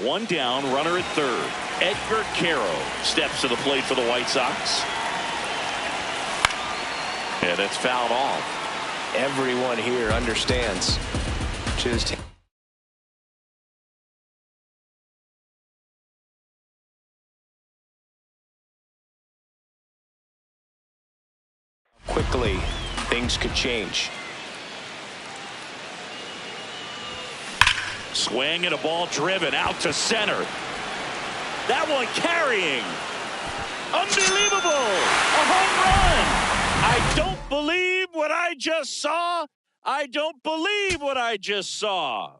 One down, runner at third. Edgar Caro steps to the plate for the White Sox. And it's fouled off. Everyone here understands just quickly things could change. Swing and a ball driven out to center. That one carrying. Unbelievable. A home run. I don't believe what I just saw. I don't believe what I just saw.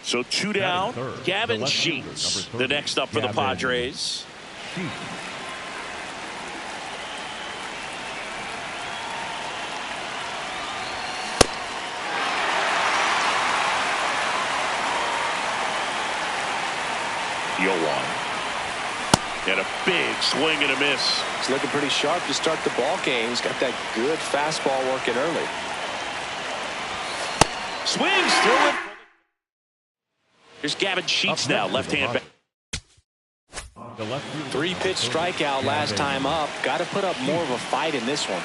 So two down, Gavin Sheets, the next up for the Padres. And a big swing and a miss. He's looking pretty sharp to start the ball game. He's got that good fastball working early. Swings through it. Here's Gavin Sheets now, left-hand back. 3-pitch strikeout last time up. Got to put up more of a fight in this one.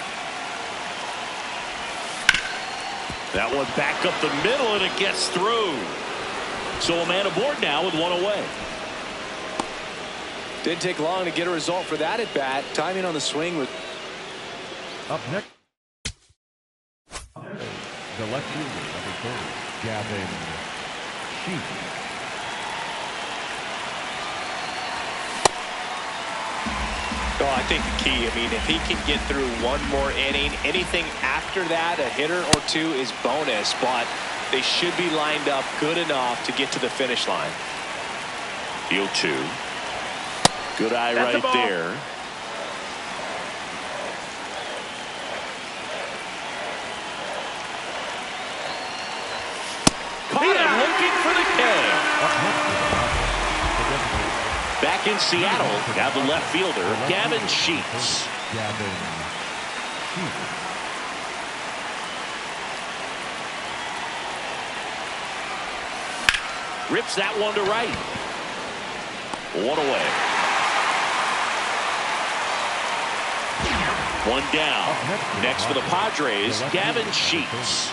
That one back up the middle, and it gets through. So a man aboard now with one away. Didn't take long to get a result for that at bat. Timing on the swing was up next. The left fielder, number 30, Gavin Sheets. Well, I think the key, if he can get through one more inning, anything after that, a hitter or two is bonus, but they should be lined up good enough to get to the finish line. Field 2. Good eye right there. Caught him looking for the K. Back in Seattle, now the left fielder, Gavin Sheets. Rips that one to right. One away. One down. Next for the Padres, Gavin Sheets.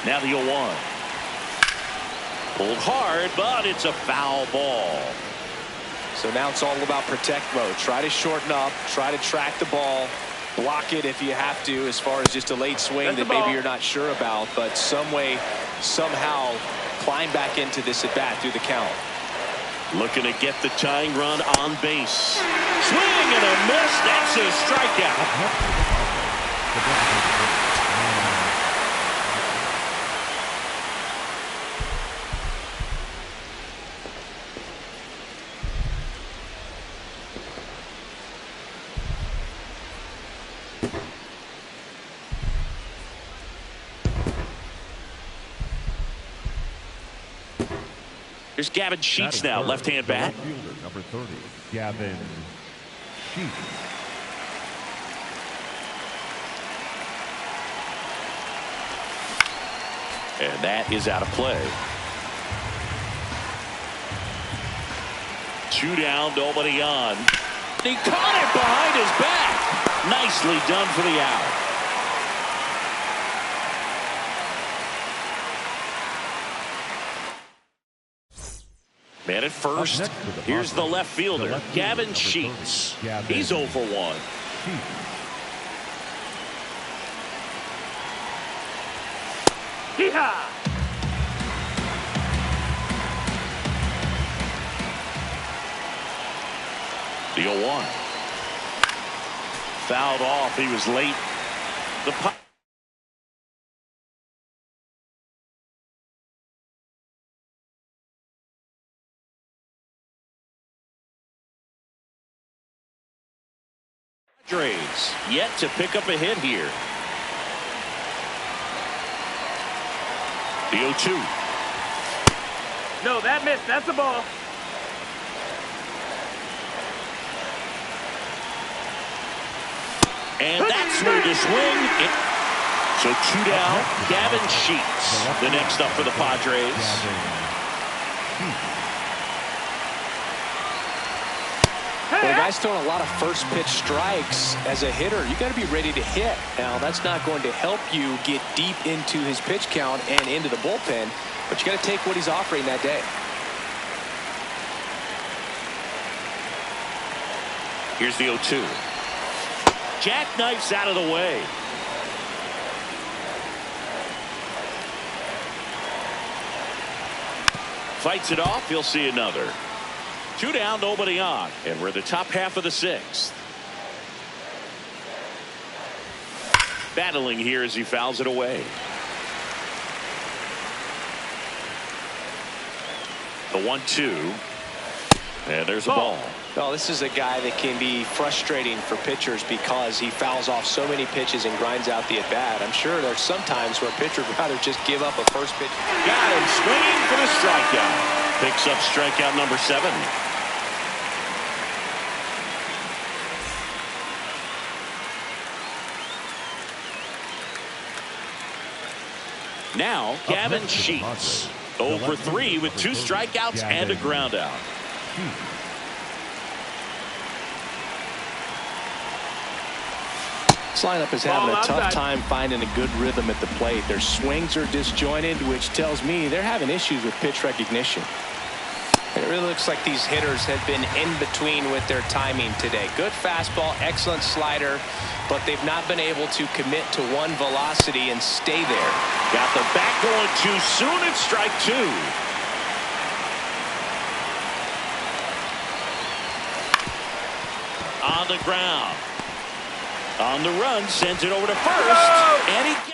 Now the 0-1. Pulled hard, but it's a foul ball. So now it's all about protect mode. Try to shorten up, try to track the ball, block it if you have to, as far as just a late swing that maybe you're not sure about, but some way, somehow climb back into this at bat through the count. Looking to get the tying run on base. Swing and a miss. That's a strikeout. Here's Gavin Sheets now, left-hand bat. Fielder, number 30, Gavin Sheets. And that is out of play. 2 down, nobody on. He caught it behind his back. Nicely done for the out. Man at first. Here's the left fielder, Gavin Sheets. He's 0 for 1. Yeehaw! The 0-1. Fouled off. He was late. The Padres yet to pick up a hit here. The 0-2. No, that missed. That's a ball. And that's where the swing. So 2 down. Gavin Sheets, the next up for the Padres. Well, the guy's throwing a lot of first pitch strikes. As a hitter, you got to be ready to hit. Now, that's not going to help you get deep into his pitch count and into the bullpen, but you got to take what he's offering that day. Here's the 0-2. Jackknifes out of the way. Fights it off. He'll see another. 2 down, nobody on. And we're the top half of the 6th. Battling here as he fouls it away. The 1-2. And there's a ball. Well, this is a guy that can be frustrating for pitchers because he fouls off so many pitches and grinds out the at-bat. I'm sure there's some times where a pitcher would rather just give up a first pitch. Got him swinging for the strikeout. Picks up strikeout number 7. Now, Gavin Sheets, 0 for 3 with 2 strikeouts and a ground out. This lineup is having a tough time finding a good rhythm at the plate. Their swings are disjointed, which tells me they're having issues with pitch recognition. It really looks like these hitters have been in between with their timing today. Good fastball, excellent slider, but they've not been able to commit to one velocity and stay there. Got the bat going too soon. It's strike 2. On the ground. On the run, sends it over to first, and he gets it.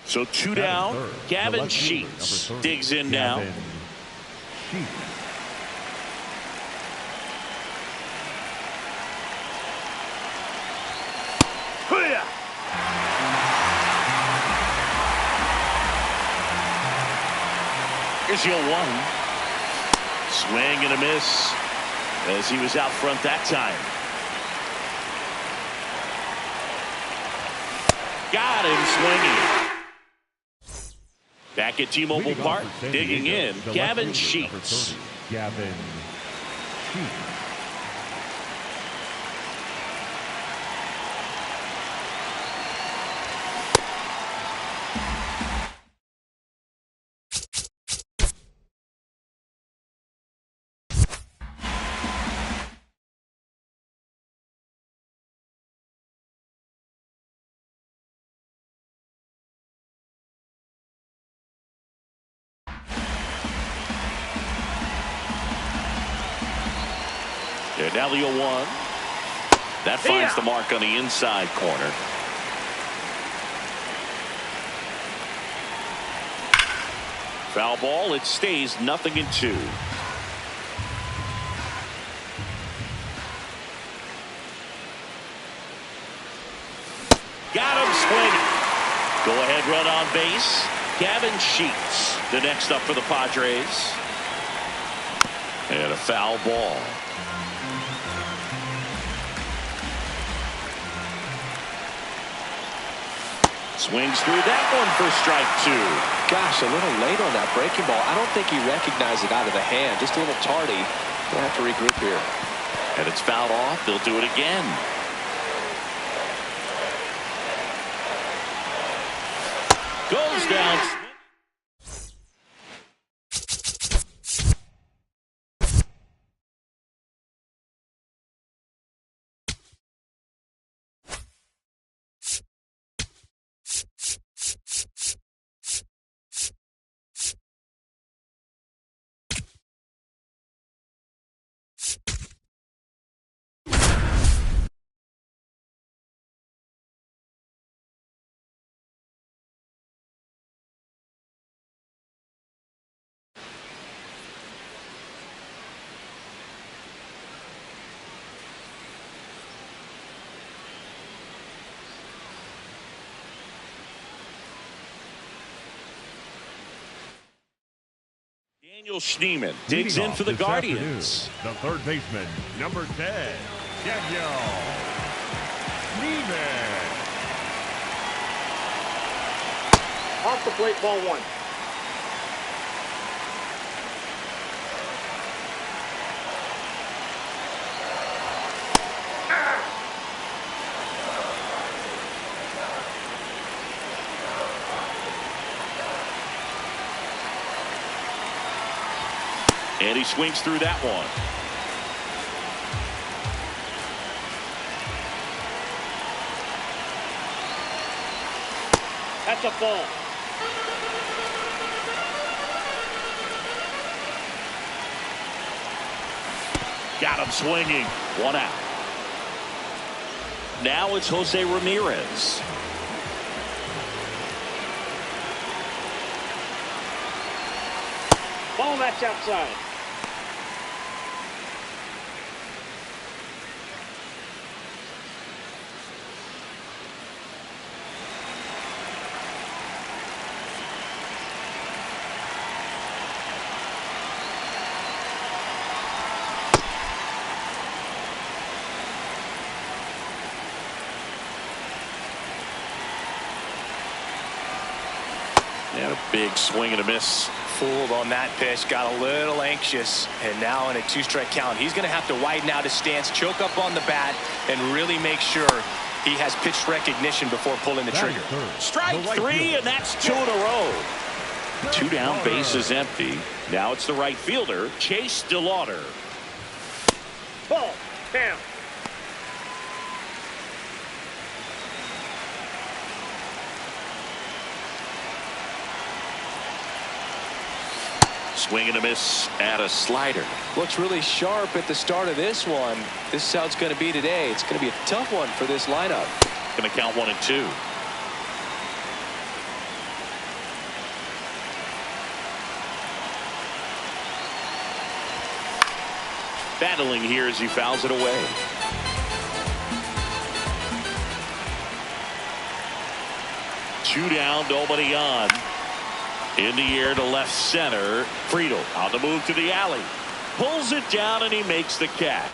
So 2 down. Gavin Sheets digs in now. Here's the 0-1. Swing and a miss as he was out front that time. Got him swinging. Back at T-Mobile Park, digging in, Gavin Sheets. Gavin Sheets. And now the 0-1. That finds the mark on the inside corner. Foul ball. It stays 0-2. Got him swinging. Go ahead run on base. Gavin Sheets, the next up for the Padres. And a foul ball. Swings through that one for strike 2. Gosh, a little late on that breaking ball. I don't think he recognized it out of the hand. Just a little tardy. We'll have to regroup here. And it's fouled off. They'll do it again. Goes down. Daniel Schneemann digs in for the Guardians. The third baseman, number 10, Daniel Schneemann. Off the plate, ball 1. And he swings through that one. That's a ball. Got him swinging. 1 out. Now it's Jose Ramirez. Ball that's outside. And a big swing and a miss. Fooled on that pitch, got a little anxious, and now in a 2-strike count, he's going to have to widen out his stance, choke up on the bat, and really make sure he has pitch recognition before pulling the trigger. Strike 3, and that's 2 in a row. 2 down, base is empty. Now it's the right fielder, Chase DeLauder. Ball. Down. Swing and a miss at a slider. Looks really sharp at the start of this one. This is how it's going to be today. It's going to be a tough one for this lineup. Going to count 1 and 2. Battling here as he fouls it away. Two down, nobody on. In the air to left center. Friedel on the move to the alley. Pulls it down and he makes the catch.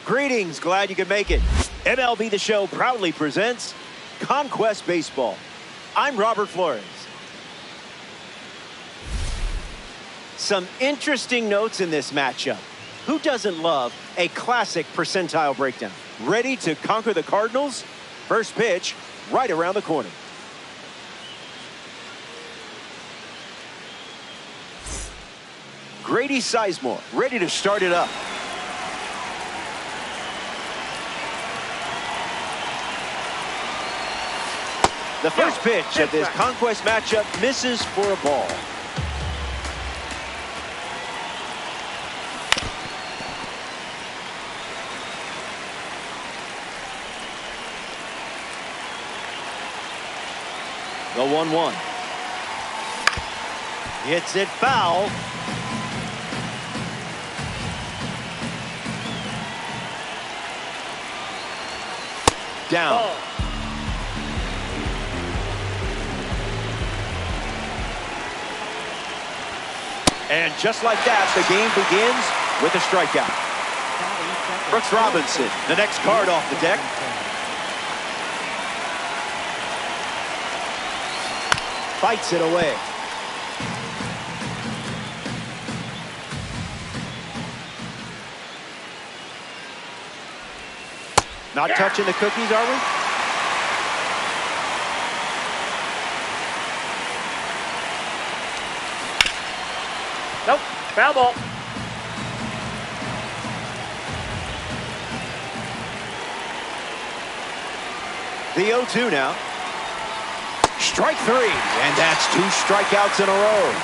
Greetings, glad you could make it. MLB The Show proudly presents Conquest Baseball. I'm Robert Flores. Some interesting notes in this matchup. Who doesn't love a classic percentile breakdown? Ready to conquer the Cardinals? First pitch, right around the corner. Grady Sizemore, ready to start it up. The first pitch of this Conquest matchup misses for a ball. The 1-1. Hits it foul. Down. Ball. And just like that, the game begins with a strikeout. Brooks Robinson, the next card off the deck. Fights it away. Not touching the cookies, are we? Nope. Foul ball. The 0-2 now. Strike three, and that's 2 strikeouts in a row.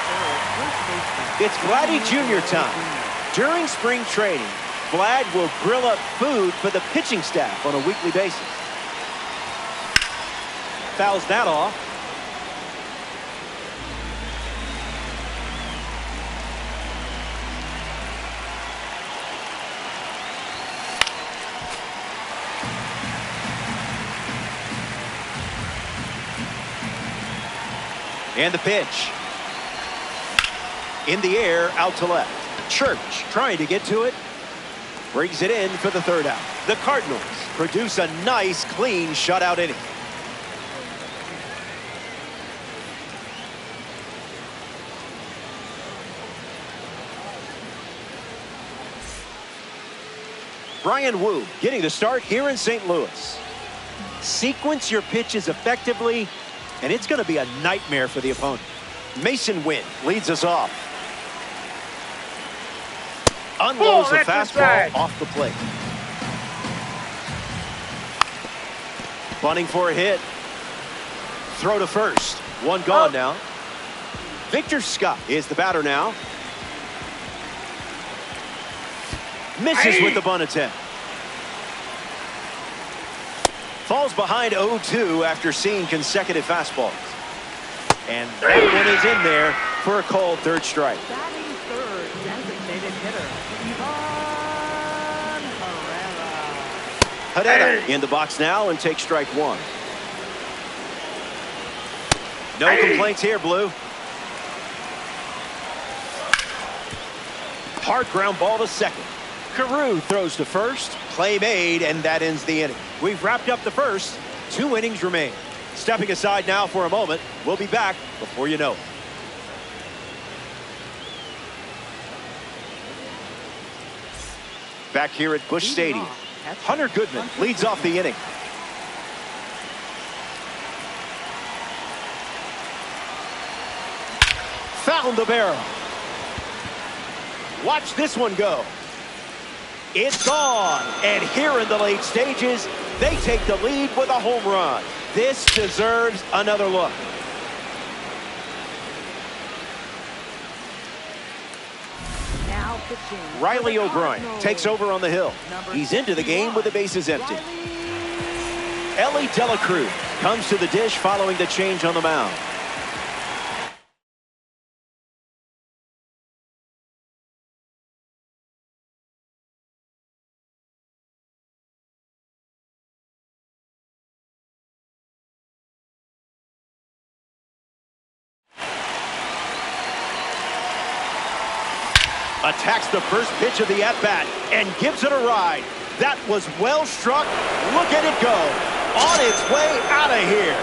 It's Vladdy Jr. time. During spring training, Vlad will grill up food for the pitching staff on a weekly basis. Fouls that off. And the pitch. In the air, out to left. Church trying to get to it. Brings it in for the 3rd out. The Cardinals produce a nice, clean shutout inning. Brian Wu getting the start here in St. Louis. Sequence your pitches effectively, and it's going to be a nightmare for the opponent. Mason Wynn leads us off. Unloads the fastball off the plate. Bunting for a hit. Throw to first. One gone now. Victor Scott is the batter now. Misses with the bunt attempt. Falls behind 0-2 after seeing consecutive fastballs. And that one is in there for a called 3rd strike. Batting 3rd, designated hitter, Ivan Herrera in the box now and takes strike 1. No complaints here, Blue. Hard ground ball to second. Carew throws to first. Play made, and that ends the inning. We've wrapped up the first. 2 innings remain. Stepping aside now for a moment. We'll be back before you know it. Back here at Busch Stadium, Hunter Goodman leads off the inning. Found the barrel. Watch this one go. It's gone. And here in the late stages, they take the lead with a home run. This deserves another look. now pitching. Riley O'Brien takes over on the hill. He's into the game with the bases empty. Ellie Dela Cruz comes to the dish following the change on the mound. Attacks the first pitch of the at-bat and gives it a ride. That was well struck. Look at it go. On its way out of here.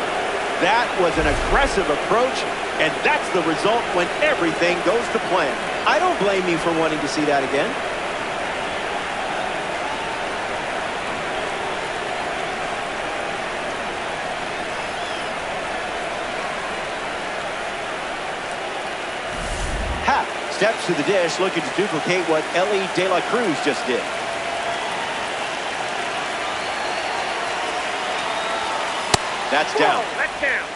That was an aggressive approach, and that's the result when everything goes to plan. I don't blame you for wanting to see that again. Happ steps to the dish, looking to duplicate what Ellie De La Cruz just did. That's down. Whoa, that's down.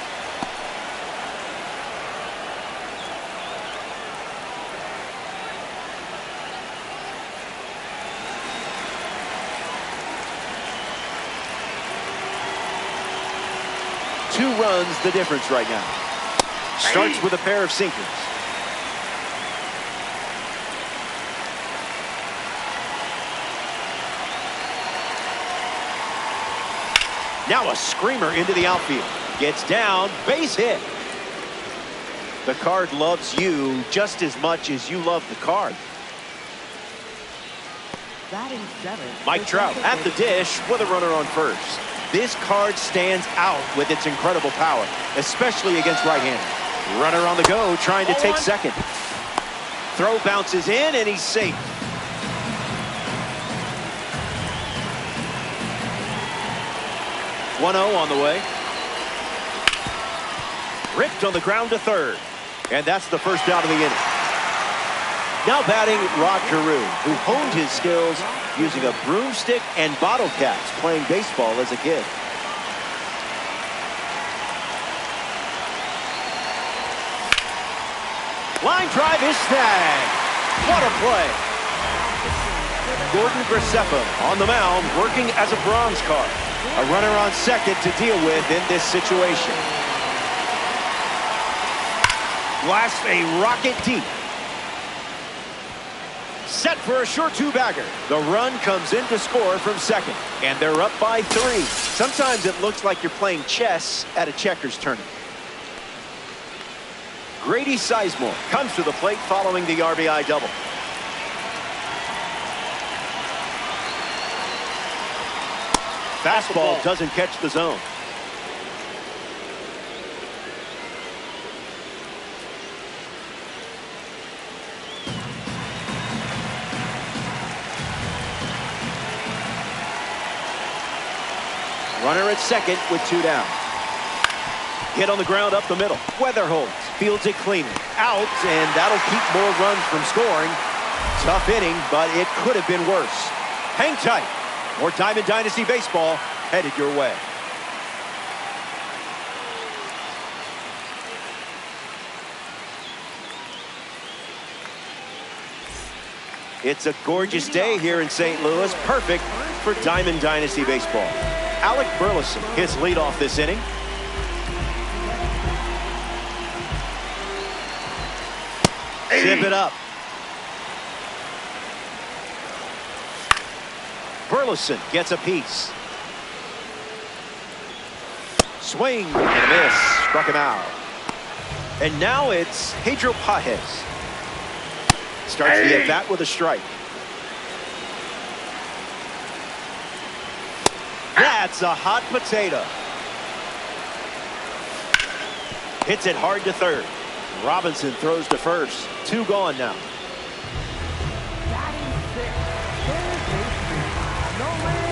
Two runs the difference right now. Starts with a pair of sinkers. Now a screamer into the outfield. Gets down, base hit. The card loves you just as much as you love the card. Batting seventh. Mike Trout at the dish with a runner on first. This card stands out with its incredible power, especially against right-handers. Runner on the go, trying to take second. Throw bounces in, and he's safe. .0 on the way. Ripped on the ground to third. And that's the first out of the inning. Now batting Rod Carew, who honed his skills using a broomstick and bottle caps playing baseball as a kid. Line drive is snagged. What a play. Gordon Graceffa on the mound, working as a bronze card. A runner on second to deal with in this situation. Blasts a rocket deep. Set for a short two-bagger. The run comes in to score from second, and they're up by 3. Sometimes it looks like you're playing chess at a checkers tournament. Grady Sizemore comes to the plate following the RBI double. Fastball doesn't catch the zone. Runner at second with 2 down. Hit on the ground up the middle. Weather holds. Fields it cleanly. Out, and that'll keep more runs from scoring. Tough inning, but it could have been worse. Hang tight. More Diamond Dynasty baseball headed your way. It's a gorgeous day here in St. Louis. Perfect for Diamond Dynasty baseball. Alec Burleson hits leadoff this inning. Zip it up. Burleson gets a piece. Swing and a miss. Struck him out. And now it's Pedro Pages. Starts the at-bat with a strike. That's a hot potato. Hits it hard to third. Robinson throws to first. 2 gone now. Batting sixth. Third baseman. Nolan.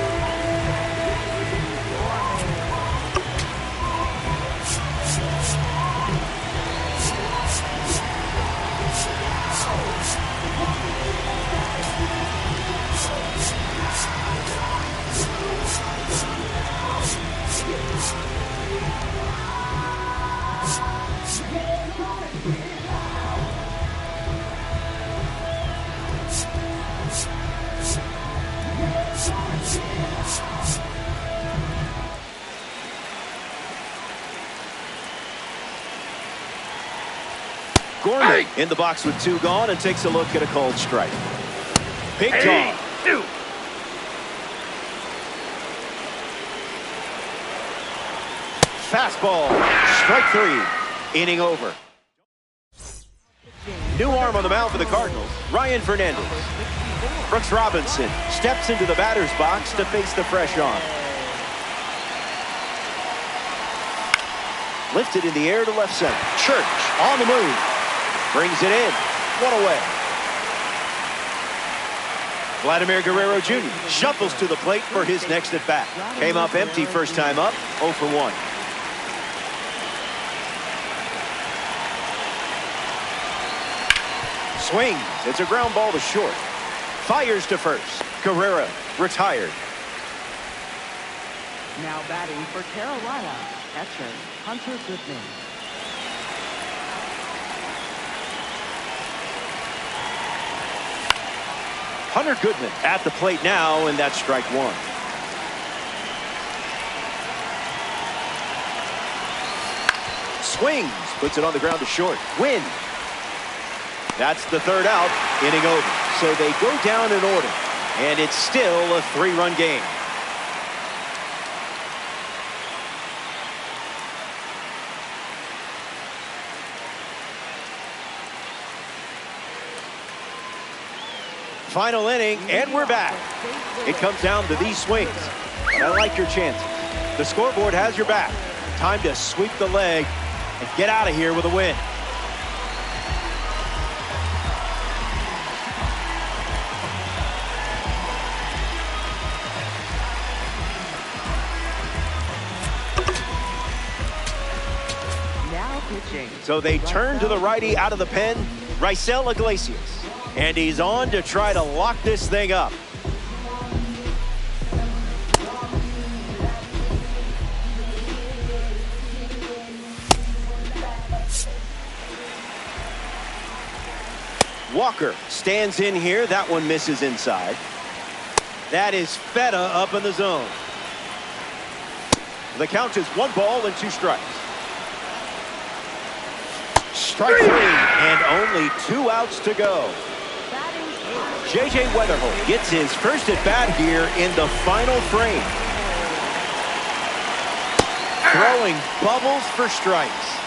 Gorman in the box with 2 gone and takes a look at a cold strike. Big dog. Fastball. Strike 3. Inning over. New arm on the mound for the Cardinals, Ryan Fernandez. Brooks Robinson steps into the batter's box to face the fresh arm. Lifted in the air to left center. Church on the move. Brings it in. One away. Vladimir Guerrero Jr. shuffles to the plate for his next at bat. Came up empty first time up, 0 for 1. Swings. It's a ground ball to short. Fires to first. Guerrero retired. Now batting for Carolina, catcher Hunter Goodman. Hunter Goodman at the plate now, and that's strike one. Swings, puts it on the ground to short. Win. That's the third out, inning over. So they go down in order, and it's still a 3-run game. Final inning, and we're back. It comes down to these swings. But I like your chances. The scoreboard has your back. Time to sweep the leg and get out of here with a win. Now pitching. So they turn to the righty out of the pen, Raisel Iglesias. And he's on to try to lock this thing up. Walker stands in here. That one misses inside. That is Feta up in the zone. The count is 1 ball and 2 strikes. Strike 3 and only 2 outs to go. J.J. Weatherholt gets his first at bat here in the final frame. Throwing bubbles for strikes.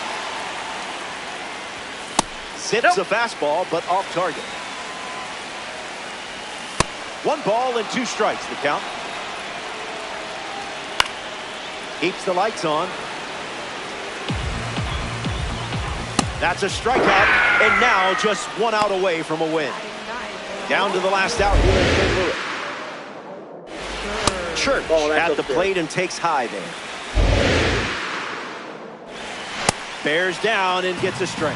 Zips a fastball, but off target. 1 ball and 2 strikes, the count. Keeps the lights on. That's a strikeout, and now just 1 out away from a win. Down to the last out here in St. Louis. Church at the plate and takes high there. Bears down and gets a strike.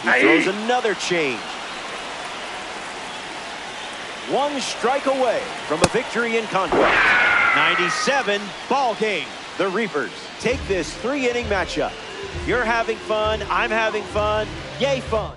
He throws another change. 1 strike away from a victory in conquest. 97 ball game. The Reapers take this 3-inning matchup. You're having fun. I'm having fun. Yay fun.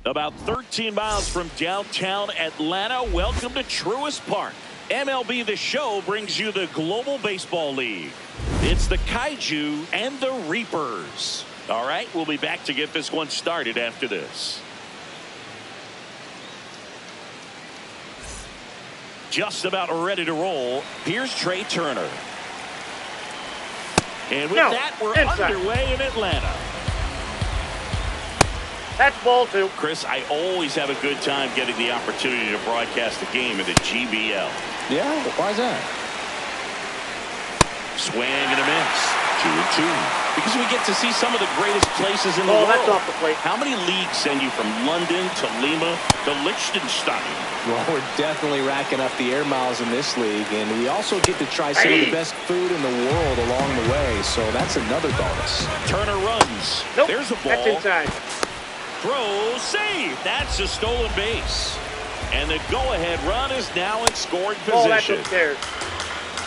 About 13 miles from downtown Atlanta, welcome to Truist Park. MLB The Show brings you the Global Baseball League. It's the Kaiju and the Reapers. All right, we'll be back to get this one started after this. Just about ready to roll. Here's Trey Turner. And with that, we're underway in Atlanta. That's ball 2. Chris, I always have a good time getting the opportunity to broadcast a game in the GBL. Yeah, why is that? Swing and a miss. 2-2. Because we get to see some of the greatest places in the world. That's off the plate. How many leagues send you from London to Lima to Liechtenstein? Well, we're definitely racking up the air miles in this league, and we also get to try some of the best food in the world along the way, so that's another bonus. Turner runs. Nope. There's a ball. That's inside. Throw, save. That's a stolen base. And the go-ahead run is now in scoring position. Oh, that's upstairs.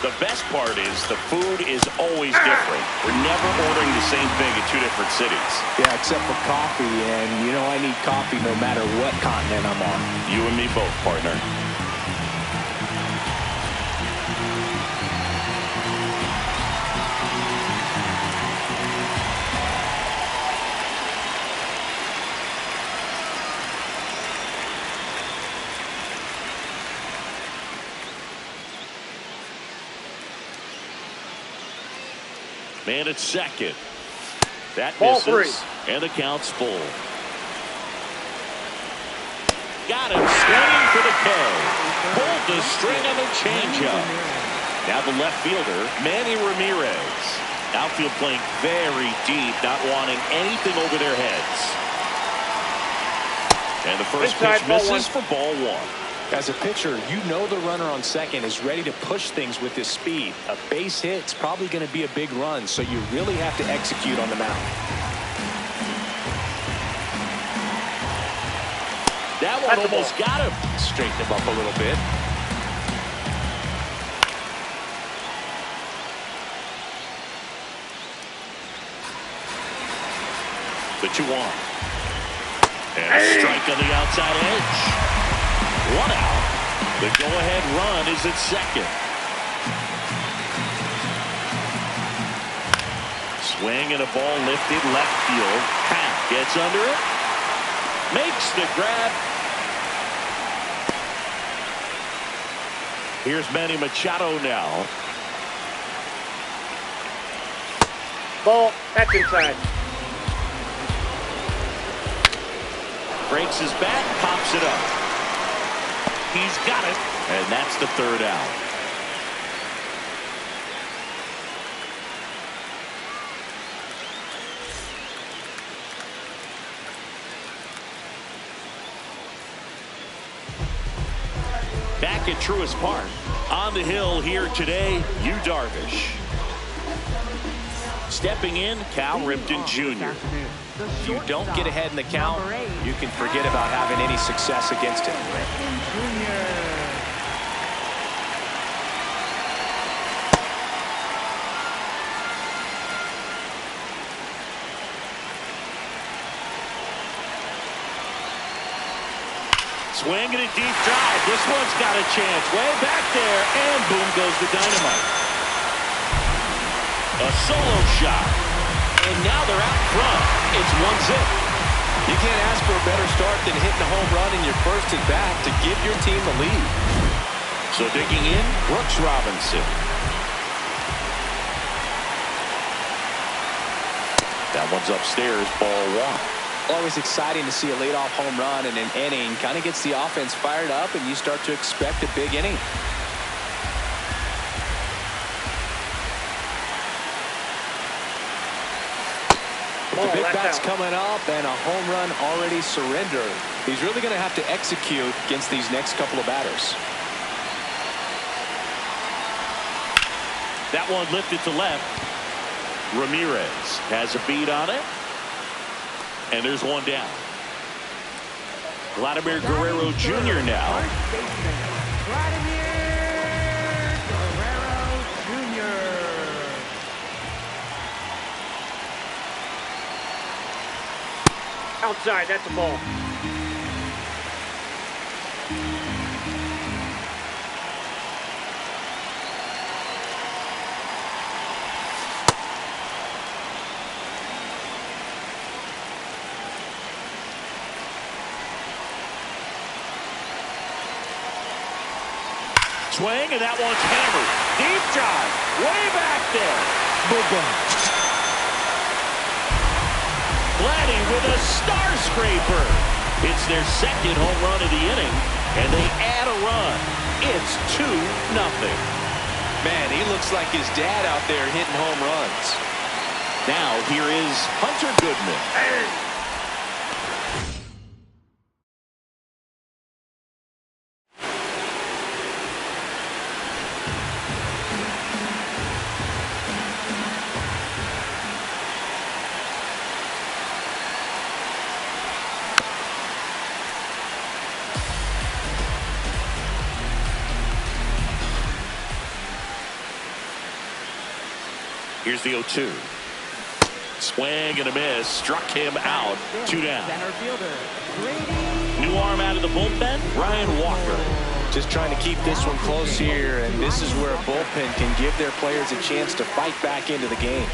The best part is the food is always different. We're never ordering the same thing in 2 different cities. Yeah, except for coffee, and you know I need coffee no matter what continent I'm on. You and me both, partner. Man at second. That ball misses. 3. And the count's full. Got him swinging for the K. Pulled the string on the changeup. Now the left fielder, Manny Ramirez. Outfield playing very deep, not wanting anything over their heads. And the first pitch misses for ball 1. As a pitcher, you know the runner on second is ready to push things with his speed. A base hit's probably going to be a big run, so you really have to execute on the mound. That one almost got him. Straighten him up a little bit. The 2-1. And a strike on the outside edge. 1 out. The go-ahead run is at second. Swing and a ball lifted left field. Pat gets under it. Makes the grab. Here's Manny Machado now. Ball. That's inside. Breaks his bat. Pops it up. He's got it, and that's the 3rd out. Back at Truist Park, on the hill here today, Yu Darvish. Stepping in, Cal Ripken Jr. If you don't get ahead in the count, you can forget about having any success against him. Swing and a deep drive. This one's got a chance. Way back there, and boom goes the dynamite. A solo shot. And now they're out front. It's 1-0. You can't ask for a better start than hitting a home run in your first at bat to give your team the lead. So digging in, Brooks Robinson. That one's upstairs, ball 1. Always exciting to see a leadoff home run in an inning. Kind of gets the offense fired up, and you start to expect a big inning. With the big bats coming up and a home run already surrendered, he's really going to have to execute against these next couple of batters. That one lifted to left. Ramirez has a beat on it. And there's one down. Vladimir Guerrero Jr. now. Vladimir Guerrero Jr. Outside, that's a ball. swing, and that one's hammered. Deep drive, way back there. Boom. Vladdy with a star scraper. It's their second home run of the inning, and they add a run. It's 2-0. Man, he looks like his dad out there hitting home runs. Now here is Hunter Goodman. Here's the 0-2. Swing and a miss. Struck him out. 2 down. Center fielder, Grady. New arm out of the bullpen, Ryan Walker. Just trying to keep this one close here, and this is where a bullpen can give their players a chance to fight back into the game.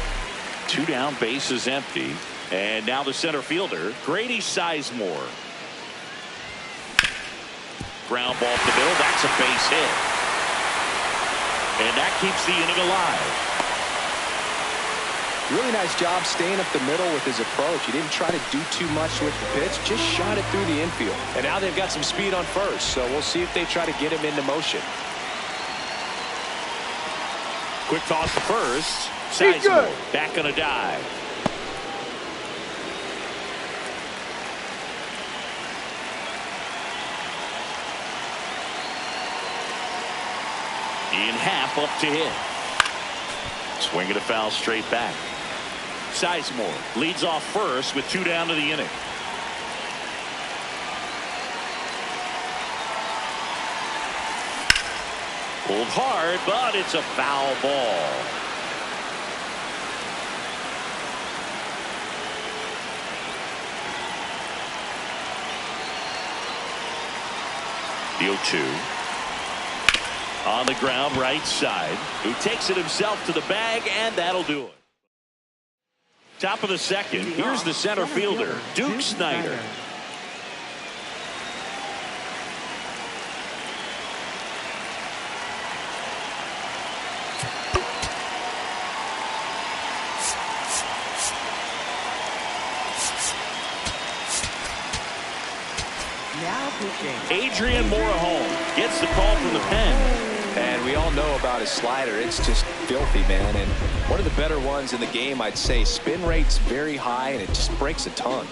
2 down, base is empty. And now the center fielder, Grady Sizemore. Ground ball to the middle. That's a base hit. And that keeps the inning alive. Really nice job staying up the middle with his approach. He didn't try to do too much with the pitch, just shot it through the infield. And now they've got some speed on first, so we'll see if they try to get him into motion. Quick toss to first. Sizemore back on a dive. In half up to hit. Swinging a foul straight back. Sizemore leads off first with 2 down to the inning. Pulled hard, but it's a foul ball. The 0-2. On the ground, right side. He takes it himself to the bag, and that'll do it. Top of the second. Here's the center fielder, Duke Snider. Now pitching. Adrian Morejon gets the call from the pen. And we all know about his slider. It's just filthy, man. And one of the better ones in the game, I'd say. Spin rate's very high, and it just breaks a ton.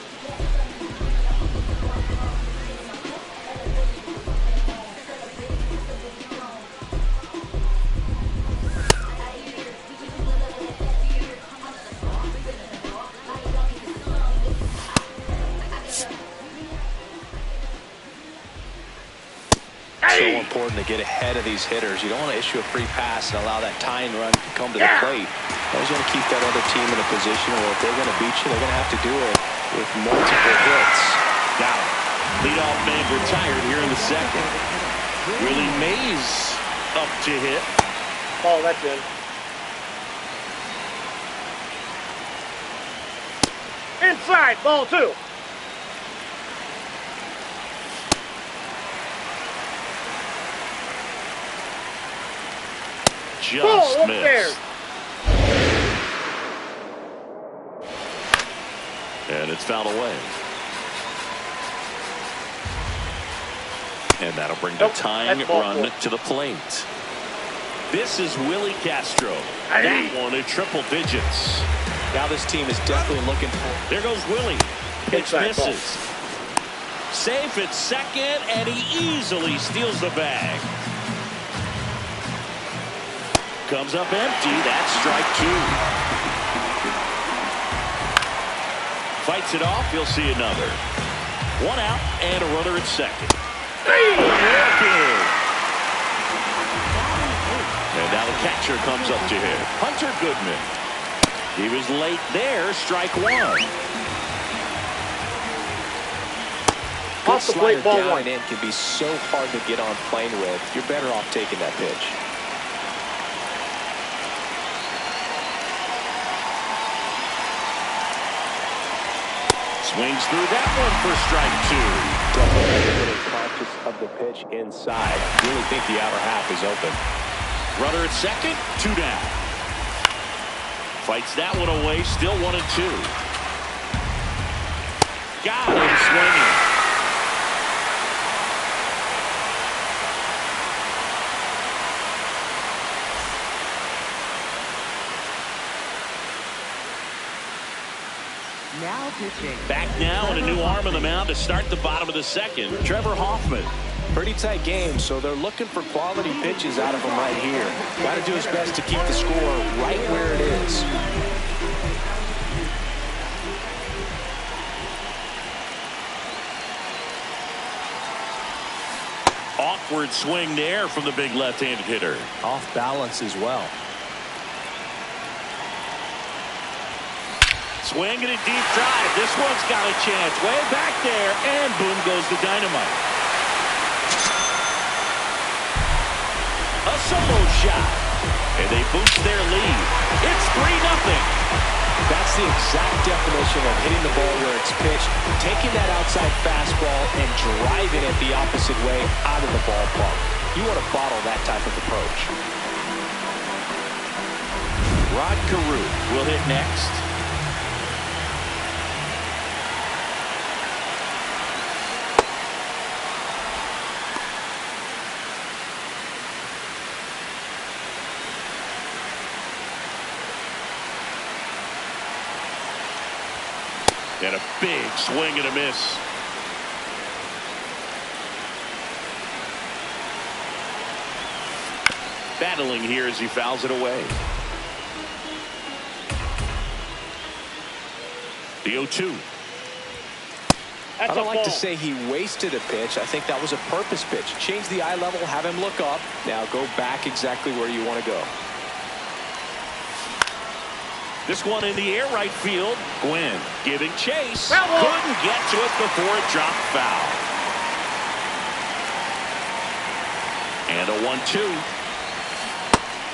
So important to get ahead of these hitters. You don't want to issue a free pass and allow that tying run to come to the plate. Always want to keep that other team in a position where if they're going to beat you, they're going to have to do it with multiple hits. Now, leadoff man retired here in the second. Willie Mays up to hit. Oh, that's in. Inside, ball 2. Just missed. And it's fouled away. And that'll bring the tying run to the plate. This is Willie Castro. That one in triple digits. Now this team is definitely looking for. There goes Willie. Pitch Inside misses. Safe at second, and he easily steals the bag. Comes up empty. That's strike 2. Fights it off. You'll see another. 1 out and a runner at second. And now the catcher comes up to hit. Hunter Goodman. He was late there. Strike 1. Good slider down and in can be so hard to get on plane with. You're better off taking that pitch. Swings through that one for strike 2. Definitely a little conscious of the pitch. pitch inside. Really think the outer half is open. Runner at second, 2 down. Fights that one away, still 1-2. Got him swinging. Now pitching. Back now and a new arm on the mound to start the bottom of the second. Trevor Hoffman. Pretty tight game, so they're looking for quality pitches out of him right here. Got to do his best to keep the score right where it is. Awkward swing there from the big left-handed hitter. Off balance as well. Swing and a deep drive. This one's got a chance. Way back there, and boom goes the dynamite. A solo shot, and they boost their lead. It's 3-0. That's the exact definition of hitting the ball where it's pitched, taking that outside fastball and driving it the opposite way out of the ballpark. You want to bottle that type of approach. Rod Carew will hit next. And a big swing and a miss. Battling here as he fouls it away. The 0-2. I don't like to say he wasted a pitch. I think that was a purpose pitch. Change the eye level, have him look up. Now go back exactly where you want to go. This one in the air right field. Gwynn giving chase. Couldn't get to it before it dropped foul. And a 1-2.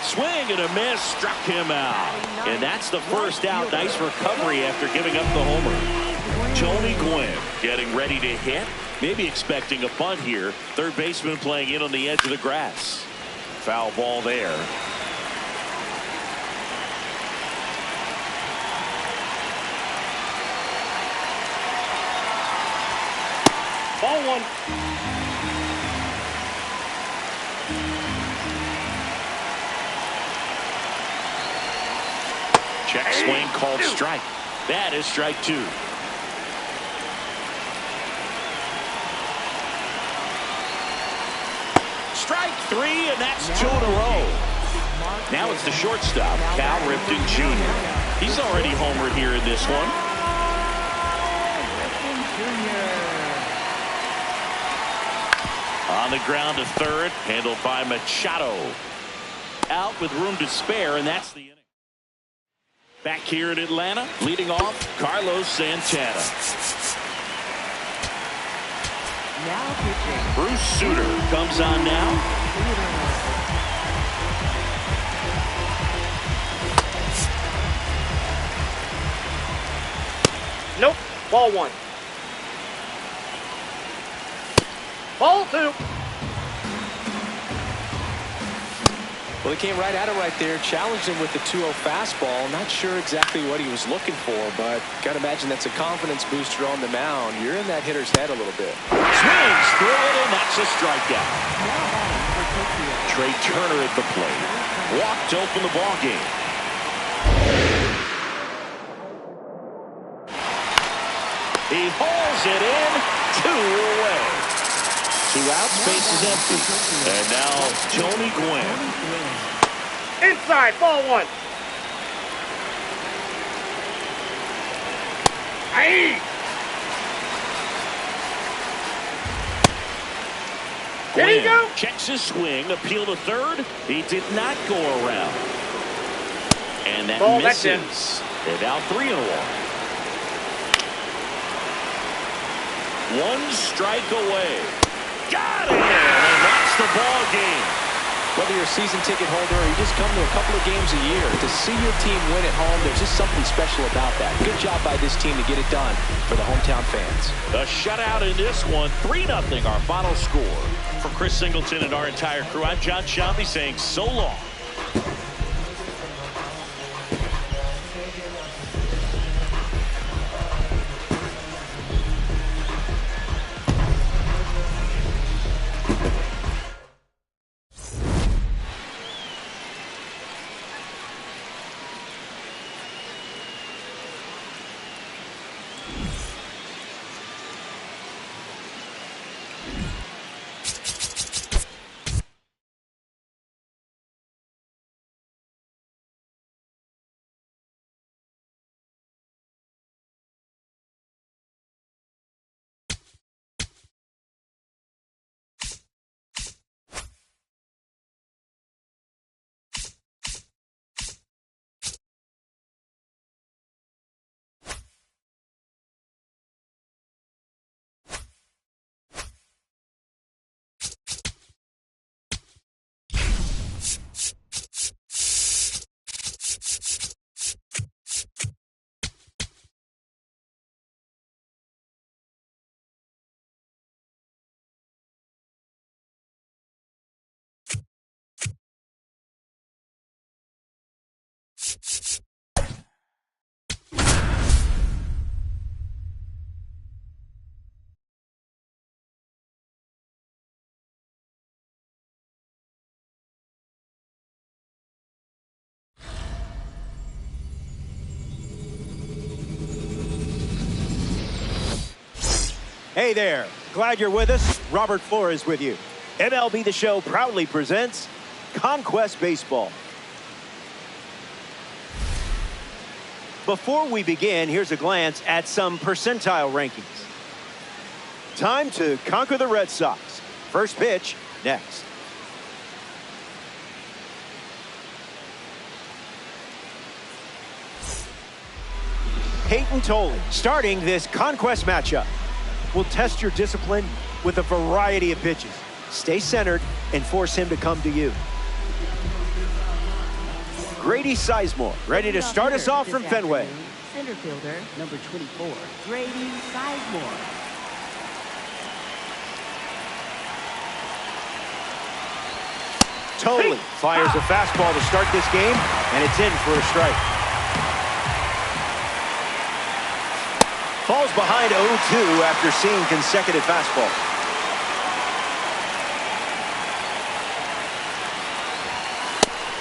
Swing and a miss. Struck him out. And that's the first out. Nice recovery after giving up the homer. Tony Gwynn getting ready to hit. Maybe expecting a bunt here. Third baseman playing in on the edge of the grass. Foul ball there. Ball 1. Check swing called strike. That is strike 2. Strike 3, and that's 2 in a row. Now it's the shortstop, Cal Ripken Jr. He's already homered here in this one. On the ground to third, handled by Machado. Out with room to spare, and that's the inning. Back here in Atlanta, leading off, Carlos Santana. Now pitching. Bruce Sutter comes on now. Nope. Ball 1. Ball 2. Well, he came right at him right there, challenged him with the 2-0 fastball. Not sure exactly what he was looking for, but got to imagine that's a confidence booster on the mound. You're in that hitter's head a little bit. Swings through it, and that's a strikeout. Trey Turner at the plate. Walked to open the ball game. He hauls it in, 2 away. 2 outs, base is empty. And now Tony Gwynn. Inside. Ball 1. Aye. There you go. Checks his swing, appeal to third. He did not go around. And that Ball, misses. They're down 3-1. 1 strike away. Got it! And that's the ball game. Whether you're a season ticket holder or you just come to a couple of games a year, to see your team win at home, there's just something special about that. Good job by this team to get it done for the hometown fans. A shutout in this one, 3-0 our final score. For Chris Singleton and our entire crew, I'm John Shelby saying so long. Hey there, glad you're with us. Robert Flores with you. MLB The Show proudly presents Conquest Baseball. Before we begin, here's a glance at some percentile rankings. Time to conquer the Red Sox. First pitch, next. Peyton Tolley starting this Conquest matchup. Will test your discipline with a variety of pitches. Stay centered and force him to come to you. Grady Sizemore ready to start us off from Fenway. Center fielder, number 24, Grady Sizemore. Tolley fires a fastball to start this game, and it's in for a strike. Falls behind 0-2 after seeing consecutive fastballs.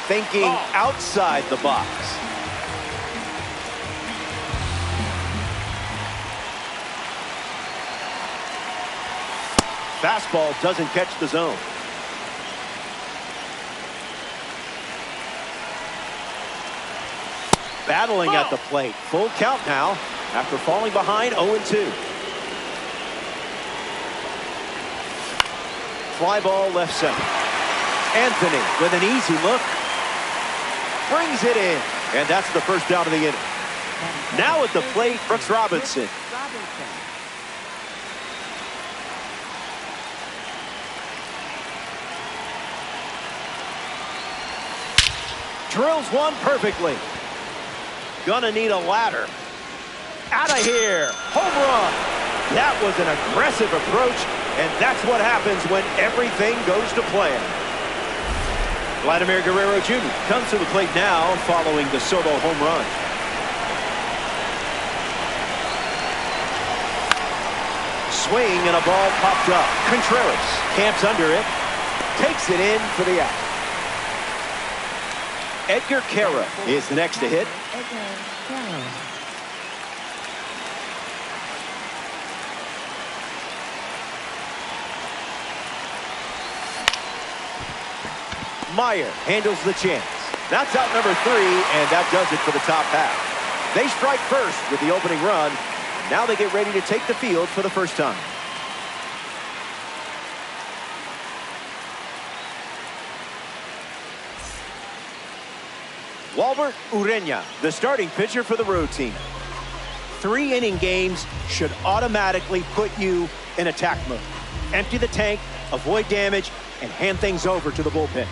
Thinking outside the box. Fastball doesn't catch the zone. Battling at the plate. Full count now after falling behind 0-2. Fly ball left center. Anthony with an easy look. Brings it in. And that's the first out of the inning. Now at the plate, Brooks Robinson. Drills one perfectly. Gonna need a ladder. Out of here. Home run. That was an aggressive approach, and that's what happens when everything goes to plan. Vladimir Guerrero Jr. comes to the plate now following the Soto home run. Swing and a ball popped up. Contreras camps under it. Takes it in for the out. Edgar Quero is the next to hit. Meyer handles the chance. That's out number 3, and that does it for the top half. They strike first with the opening run. Now they get ready to take the field for the first time. Walbert Urena, the starting pitcher for the road team. 3-inning games should automatically put you in attack mode. Empty the tank, avoid damage, and hand things over to the bullpen.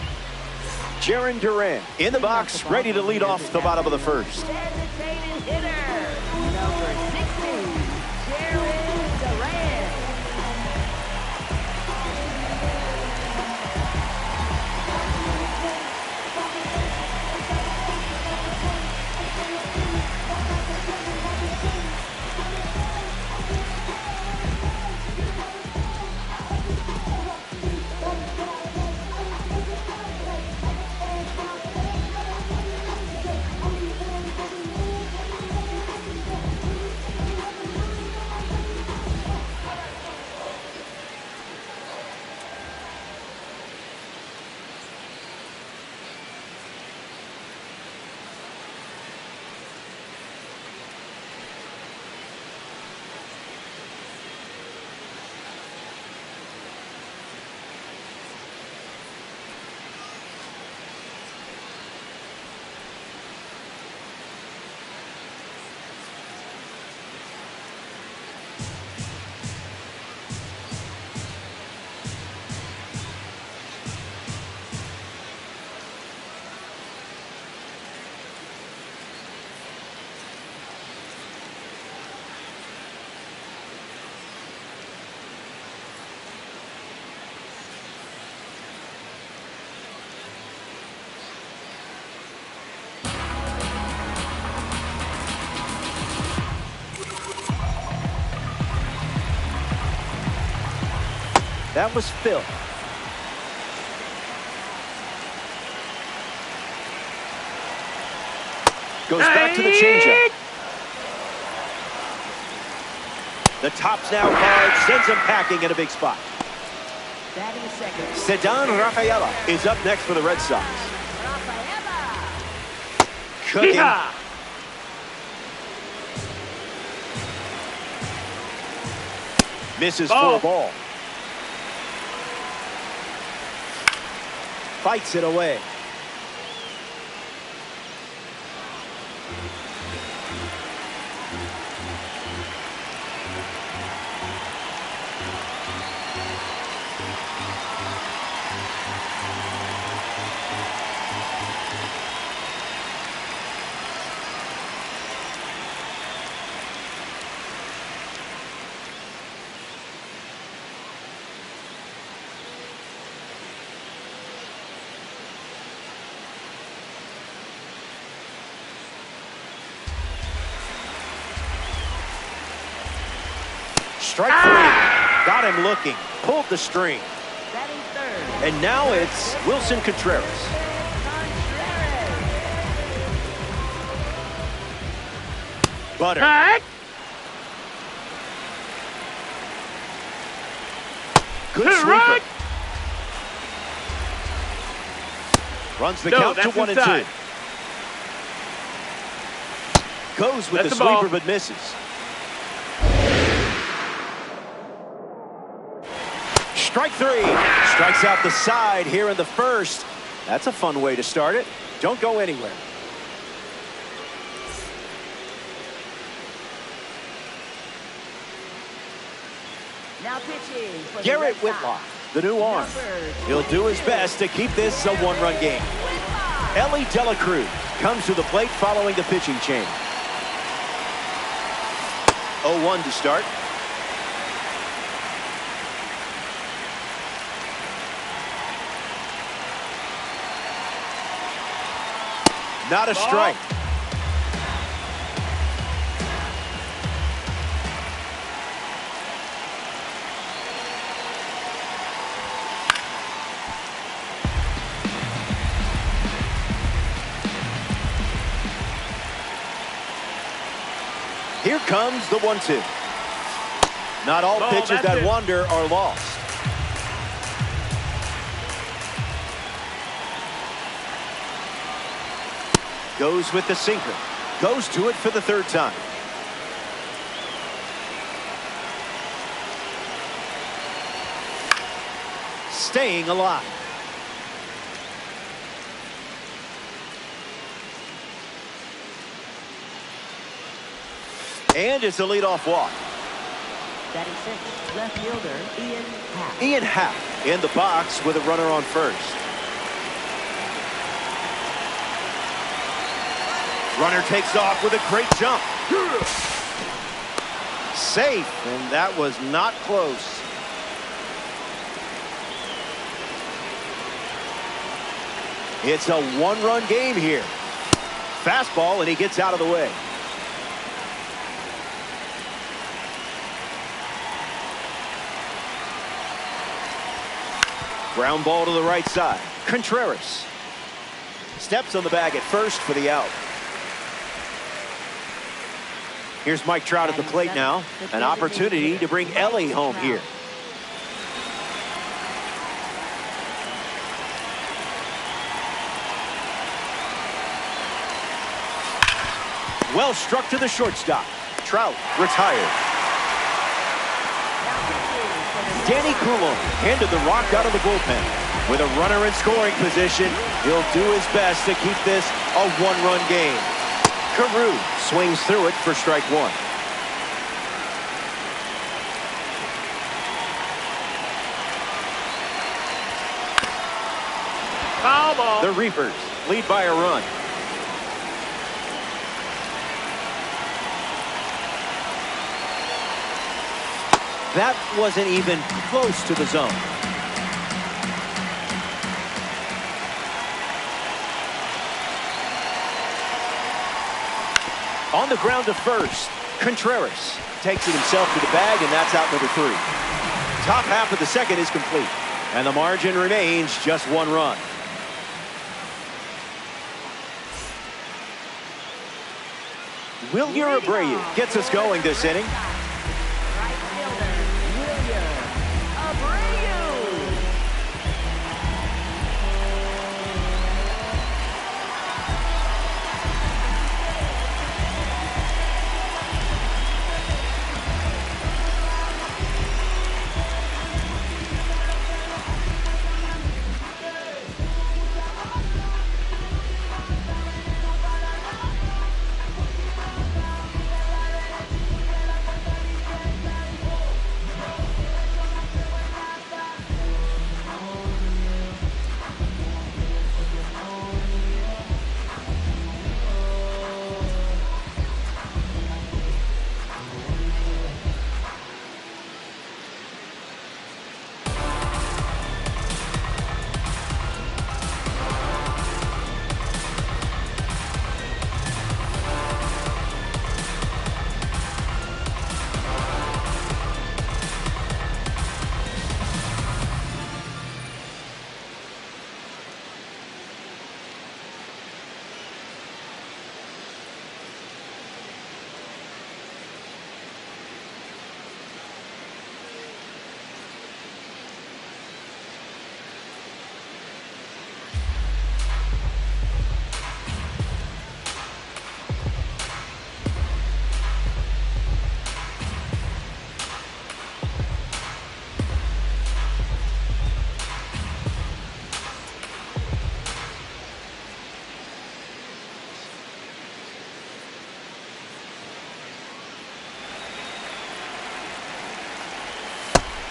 Jarren Duran in the box, ready to lead off the bottom of the first. Designated hitter, number 16, Jarren Duran. That was Phil. Goes back to the changeup. The top's now hard, sends him packing in a big spot. Batting second. Ceddanne Rafaela is up next for the Red Sox. Rafaela. Cooking. Yeah. Misses Ball. for a ball. Fights it away. Strike three. Got him looking. Pulled the string. Batting third. And now it's Wilson Contreras. Butter. Cut. Good sweeper. Right. Runs the No, count to that's 1 inside. and 2. Goes with That's the the ball. sweeper but misses. Strike three. Strikes out the side here in the first. That's a fun way to start it. Don't go anywhere. Now pitching for the Garrett Red Sox. Whitlock, the new arm. Number He'll do his best to keep this a one-run game. Whitlock. Ellie Dela Cruz comes to the plate following the pitching change. 0-1 to start. Not a strike. Here comes the 1-2. Not all Ball, pitches that's that it. wander are lost. Goes with the sinker. Goes to it for the third time. Staying alive. And it's a leadoff walk. Batting sixth, left fielder Ian Happ. Ian Happ in the box with a runner on first. Runner takes off with a great jump. Safe, and that was not close. It's a one-run game here. Fastball, and he gets out of the way. Ground ball to the right side. Contreras steps on the bag at first for the out. Here's Mike Trout at the plate now. An opportunity to bring Ellie home here. Well struck to the shortstop. Trout retired. Danny Coulomb handed the rock out of the bullpen. With a runner in scoring position, he'll do his best to keep this a one-run game. Carew swings through it for strike one. Foul ball. The Reapers lead by a run. That wasn't even close to the zone. On the ground to first, Contreras takes it himself to the bag, and that's out number 3. Top half of the second is complete, and the margin remains just one run. Wilyer Abreu gets us going this inning. Right fielder, Wilyer Abreu.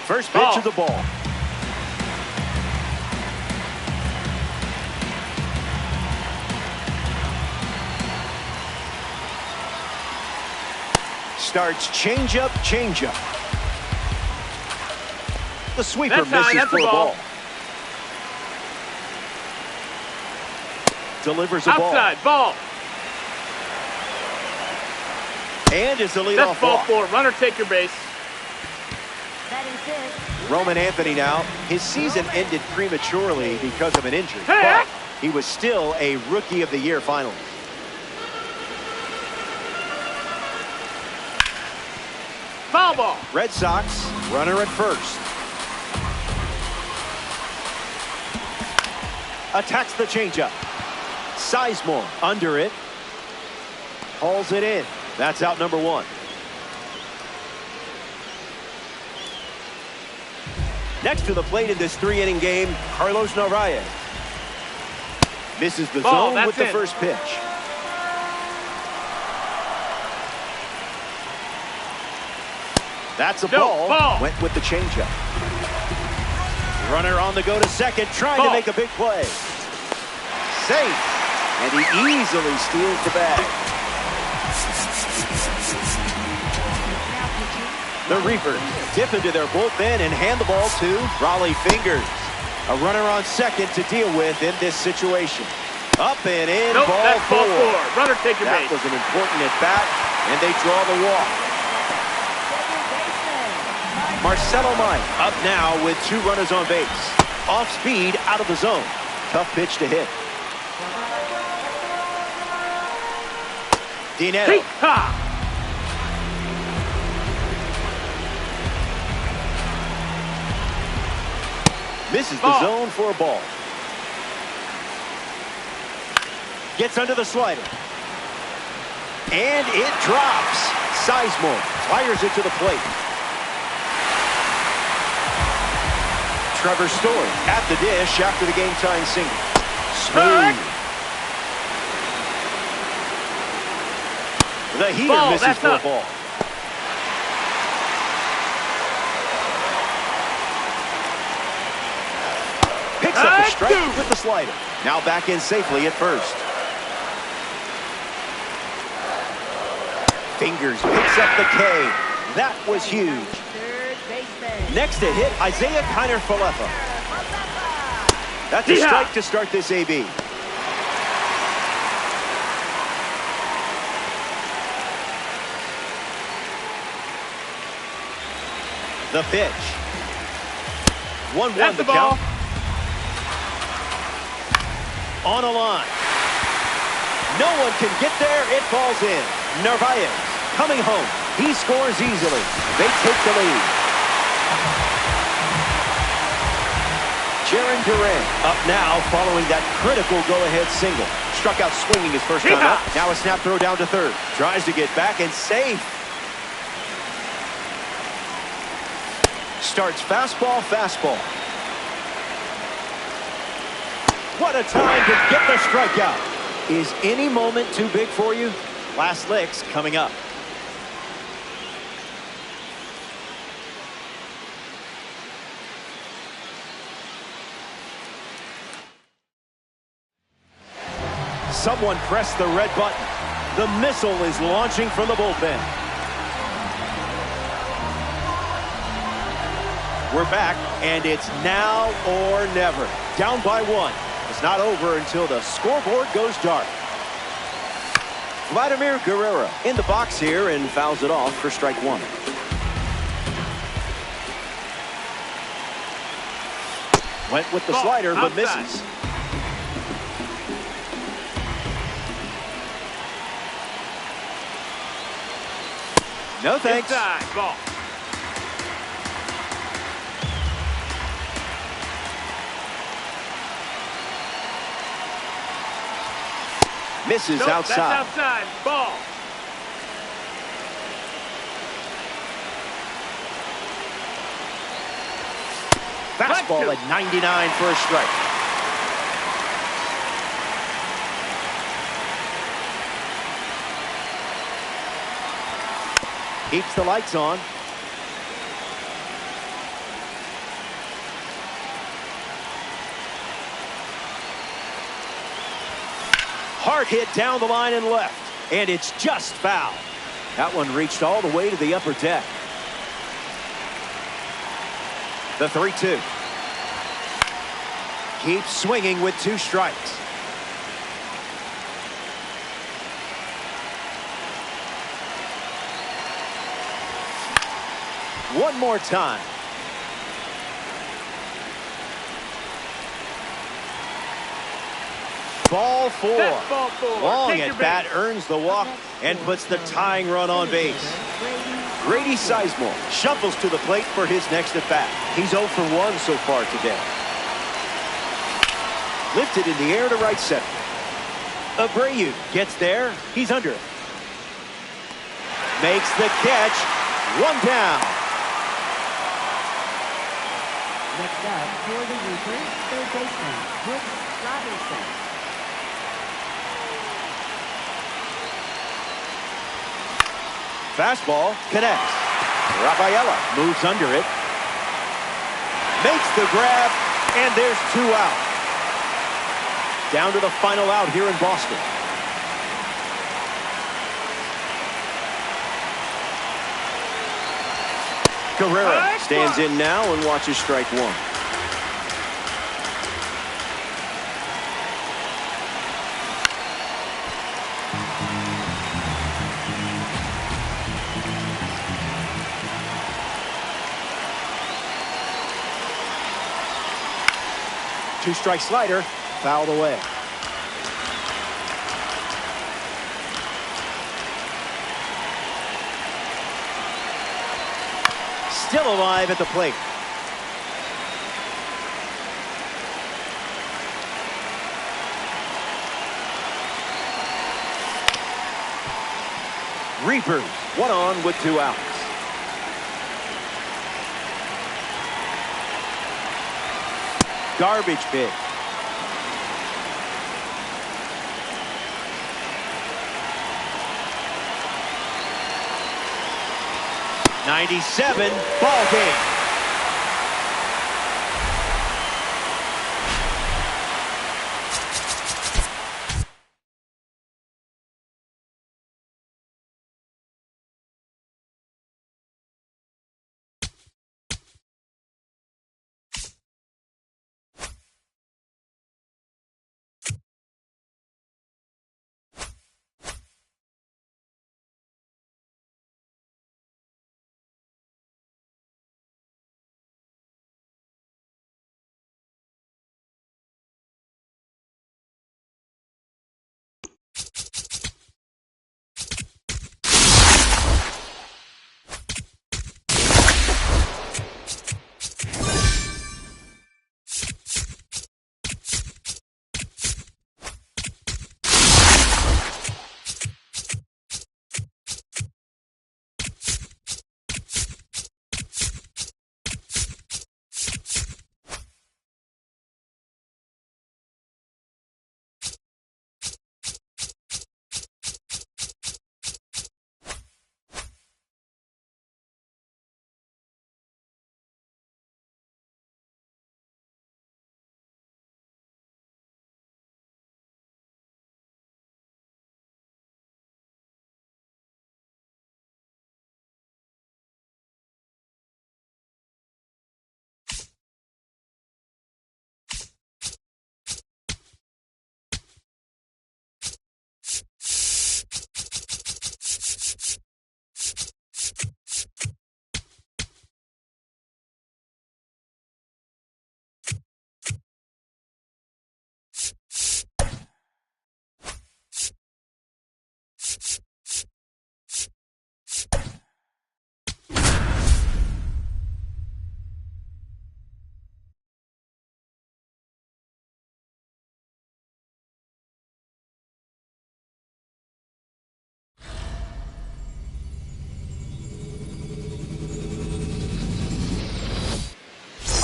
First pitch of the ball. Starts changeup. The sweeper That's high, misses that's for a a ball. ball. Delivers a ball. Outside, ball. And is the That's leadoff ball walk. 4. Runner, take your base. Batting fifth. Roman Anthony now. His season ended prematurely because of an injury. Hey! But he was still a Rookie of the Year finalist. Foul ball. Red Sox, runner at first. Attacks the changeup. Sizemore under it. Hauls it in. That's out number 1. Next to the plate in this 3-inning game, Carlos Narvaez. Misses the Ball, zone that's with the in. first pitch. That's a No, ball. Went with the changeup. Runner on the go to second, trying to Ball. make a big play. Safe. And he easily steals the bag. The Reapers dip into their bullpen and hand the ball to Raleigh Fingers. A runner on second to deal with in this situation. Up and in, Nope, ball that's ball 4. Runner take your That base. was an important at-bat, and they draw the walk. Marcelo Mike up now with 2 runners on base. Off speed, out of the zone. Tough pitch to hit. Dinetto. Ha! Misses the zone for a ball. Gets under the slider. And it drops. Sizemore fires it to the plate. Trevor Story at the dish after the game-tying single. Smooth. The heater misses for a ball. Picks up the strike with the slider. Now back in safely at first. Fingers picks up the K. That was huge. Next to hit, Isaiah Kiner-Falefa. That's a strike to start this AB. The pitch. 1-1 the count. On a line. No one can get there. It falls in. Narvaez coming home. He scores easily. They take the lead. Jaron Duran up now following that critical go-ahead single. Struck out swinging his first time up. Now a snap throw down to third. Tries to get back and safe. Starts fastball, fastball. What a time to get the strikeout. Is any moment too big for you? Last licks coming up. Someone pressed the red button. The missile is launching from the bullpen. We're back, and it's now or never. Down by 1. It's not over until the scoreboard goes dark. Vladimir Guerrero in the box here and fouls it off for strike 1. Went with the slider, but misses. No thanks. Inside, ball. Misses outside. That's outside. Ball. Fastball at 99 for a strike. Keeps the lights on. Hard hit down the line and left. And it's just foul. That one reached all the way to the upper deck. The 3-2. Keeps swinging with 2 strikes. One more time. Ball 4. Ball 4. Long at bat earns the walk and puts the tying run on base. Grady Sizemore shuffles to the plate for his next at bat. He's 0 for 1 so far today. Lifted in the air to right center. Abreu gets there. He's under it. Makes the catch. 1 down. Next up for the Reapers, third baseman, Brooks Robinson. Fastball connects. Rafaela moves under it. Makes the grab, and there's 2 out. down to the final out here in Boston. Guerrero stands in now and watches strike one. Two-strike slider, fouled away. Still alive at the plate. Reapers, one on with 2 outs. Garbage pitch. '97 ball game.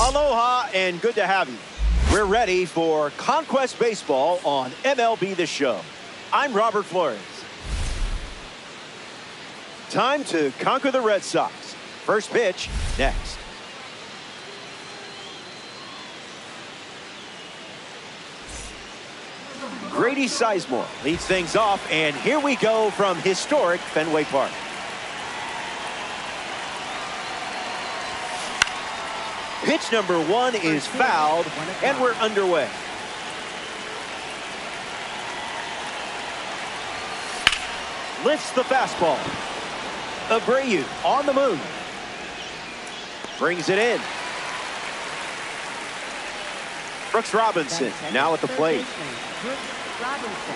Aloha and good to have you. We're ready for Conquest Baseball on MLB The Show. I'm Robert Flores. Time to conquer the Red Sox. First pitch next. Grady Sizemore leads things off, and here we go from historic Fenway Park. Pitch number 1 is fouled, and we're underway. Lifts the fastball. Abreu on the move. Brings it in. Brooks Robinson now at the plate. Brooks Robinson.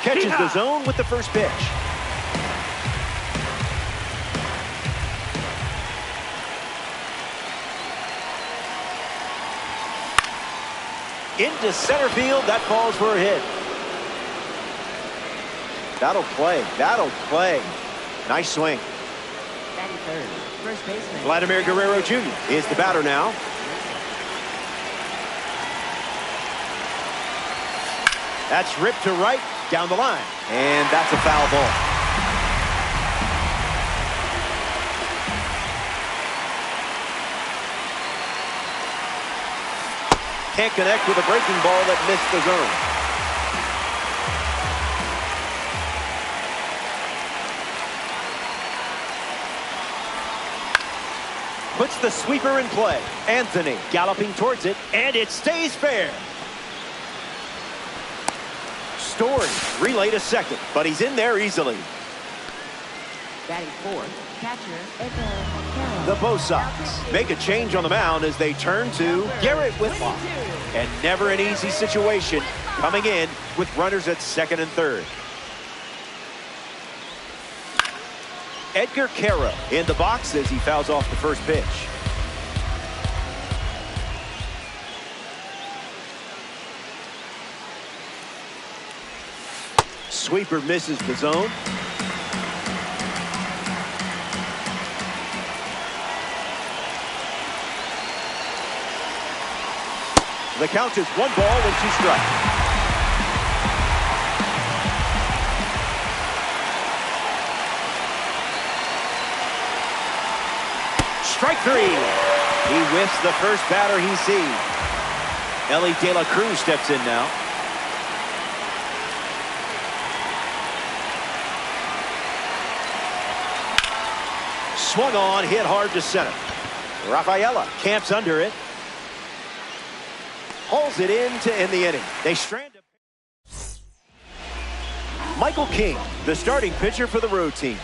Catches the zone with the first pitch. Into center field, that falls for a hit. That'll play. That'll play. Nice swing. Batting third, first baseman. Vladimir Guerrero Jr. is the batter now. That's ripped to right, down the line. And that's a foul ball. Can't connect with a breaking ball that missed the zone. Puts the sweeper in play. Anthony galloping towards it, and it stays fair. Story relay to second, but he's in there easily. Batting fourth, catcher, Edgar Carroll. The Bo Sox make a change on the mound as they turn to Garrett Whitlock. And never an easy situation coming in with runners at second and third. Edgar Carroll in the box as he fouls off the first pitch. Sweeper misses the zone. The count is 1 ball and 2 strikes. Strike 3. He whiffs the first batter he sees. Ellie De La Cruz steps in now. Swung on, hit hard to center. Rafaela camps under it. Hauls it in to end the inning. They strand him. Michael King, the starting pitcher for the road team.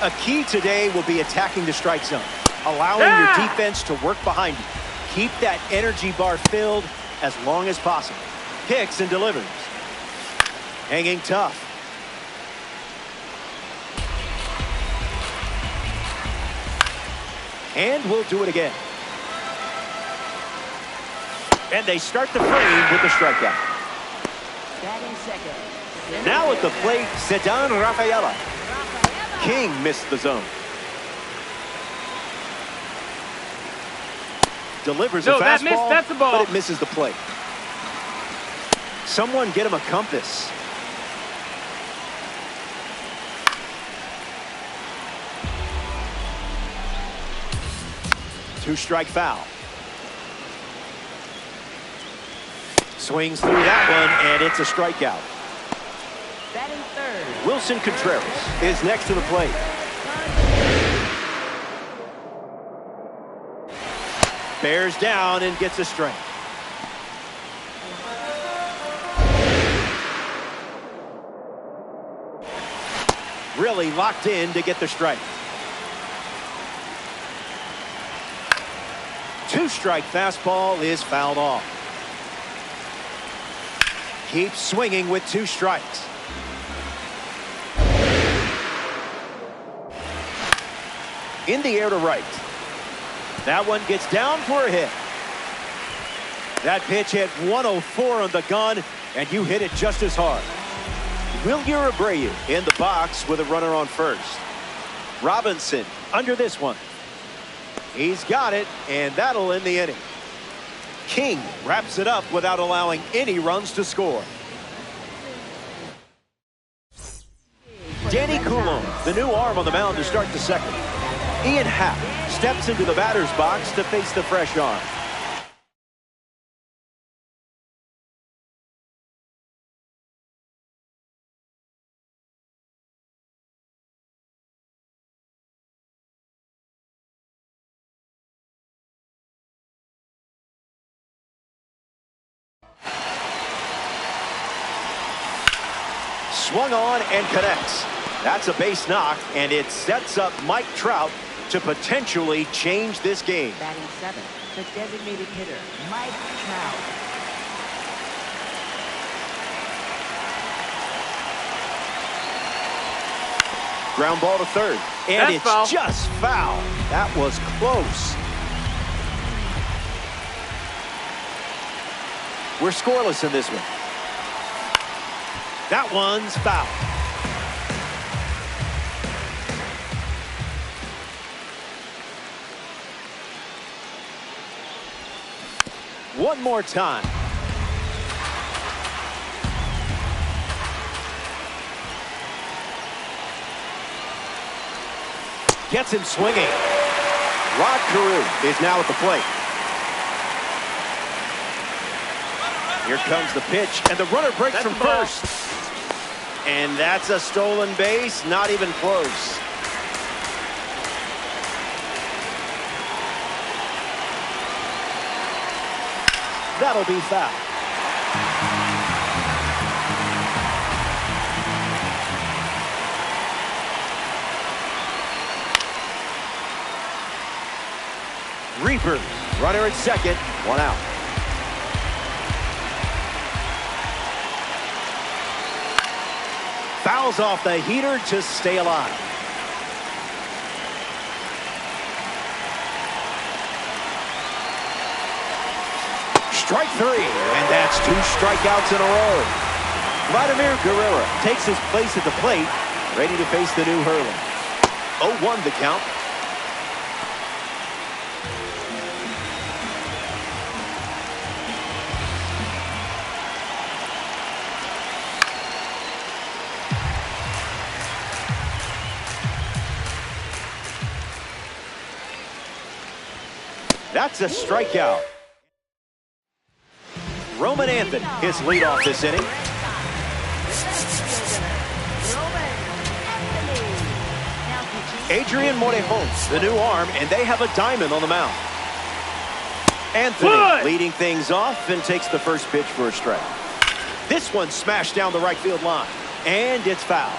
A key today will be attacking the strike zone, allowing your defense to work behind you. Keep that energy bar filled as long as possible. Picks and delivers. Hanging tough. And we'll do it again. And they start the frame with the strikeout. Batting second. Now at the plate, Ceddanne Rafaela. King missed the zone. Delivers a fastball, that's the ball. but it misses the plate. Someone get him a compass. Two-strike foul. Swings through that one, and it's a strikeout. Batting third. Wilson Contreras is next to the plate. Bears down and gets a strike. Really locked in to get the strike. Two-strike fastball is fouled off. Keeps swinging with 2 strikes. In the air to right. That one gets down for a hit. That pitch hit 104 on the gun, and you hit it just as hard. Wilyer Abreu in the box with a runner on first. Robinson under this one. He's got it, and that'll end the inning. King wraps it up without allowing any runs to score. Danny Coulomb, the new arm on the mound to start the second. Ian Happ steps into the batter's box to face the fresh arm. Swung on and connects. That's a base knock, and it sets up Mike Trout to potentially change this game. Batting seventh, the designated hitter, Mike Trout. Ground ball to third, and That's it's foul. just foul. That was close. We're scoreless in this one. That one's foul. One more time. Gets him swinging. Rod Carew is now at the plate. Here comes the pitch, and the runner breaks from first. And that's a stolen base, not even close. That'll be foul. Reaper, runner at second, one out. Fouls off the heater to stay alive. Strike three, and that's 2 strikeouts in a row. Vladimir Guerrero takes his place at the plate, ready to face the new hurler. 0-1 the count. That's a strikeout. Roman Anthony, his leadoff this inning. Adrian Morejon, the new arm, and they have a diamond on the mound. Anthony leading things off and takes the first pitch for a strike. This one smashed down the right field line, and it's foul.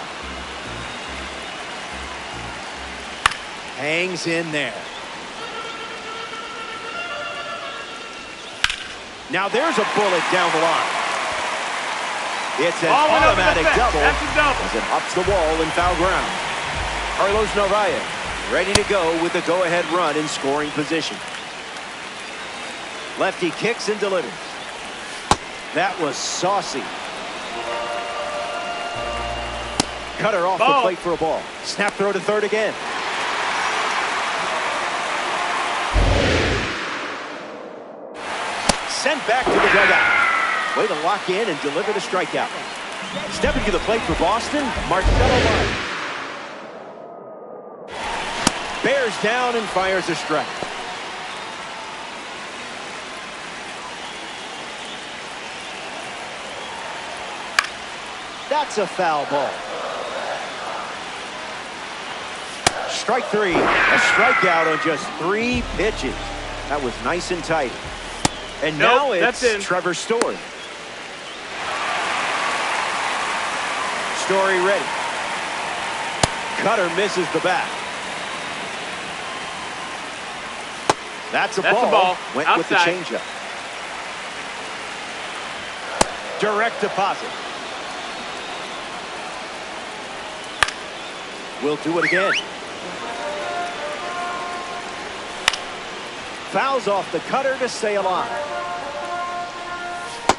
Hangs in there. Now there's a bullet down the line. It's an automatic double as it hops the wall in foul ground. Carlos Narvaez ready to go with the go-ahead run in scoring position. Lefty kicks and delivers. That was saucy. Cutter off the plate for a ball. Snap throw to third again. Sent back to the dugout. Way to lock in and deliver the strikeout. Stepping to the plate for Boston, Marcelo Martin. Bears down and fires a strike. That's a foul ball. Strike three. A strikeout on just 3 pitches. That was nice and tight. And now it's Trevor Story. Story ready. Cutter misses the bat. That's a ball. Went outside with the changeup. Direct deposit. We'll do it again. Fouls off the cutter to stay alive.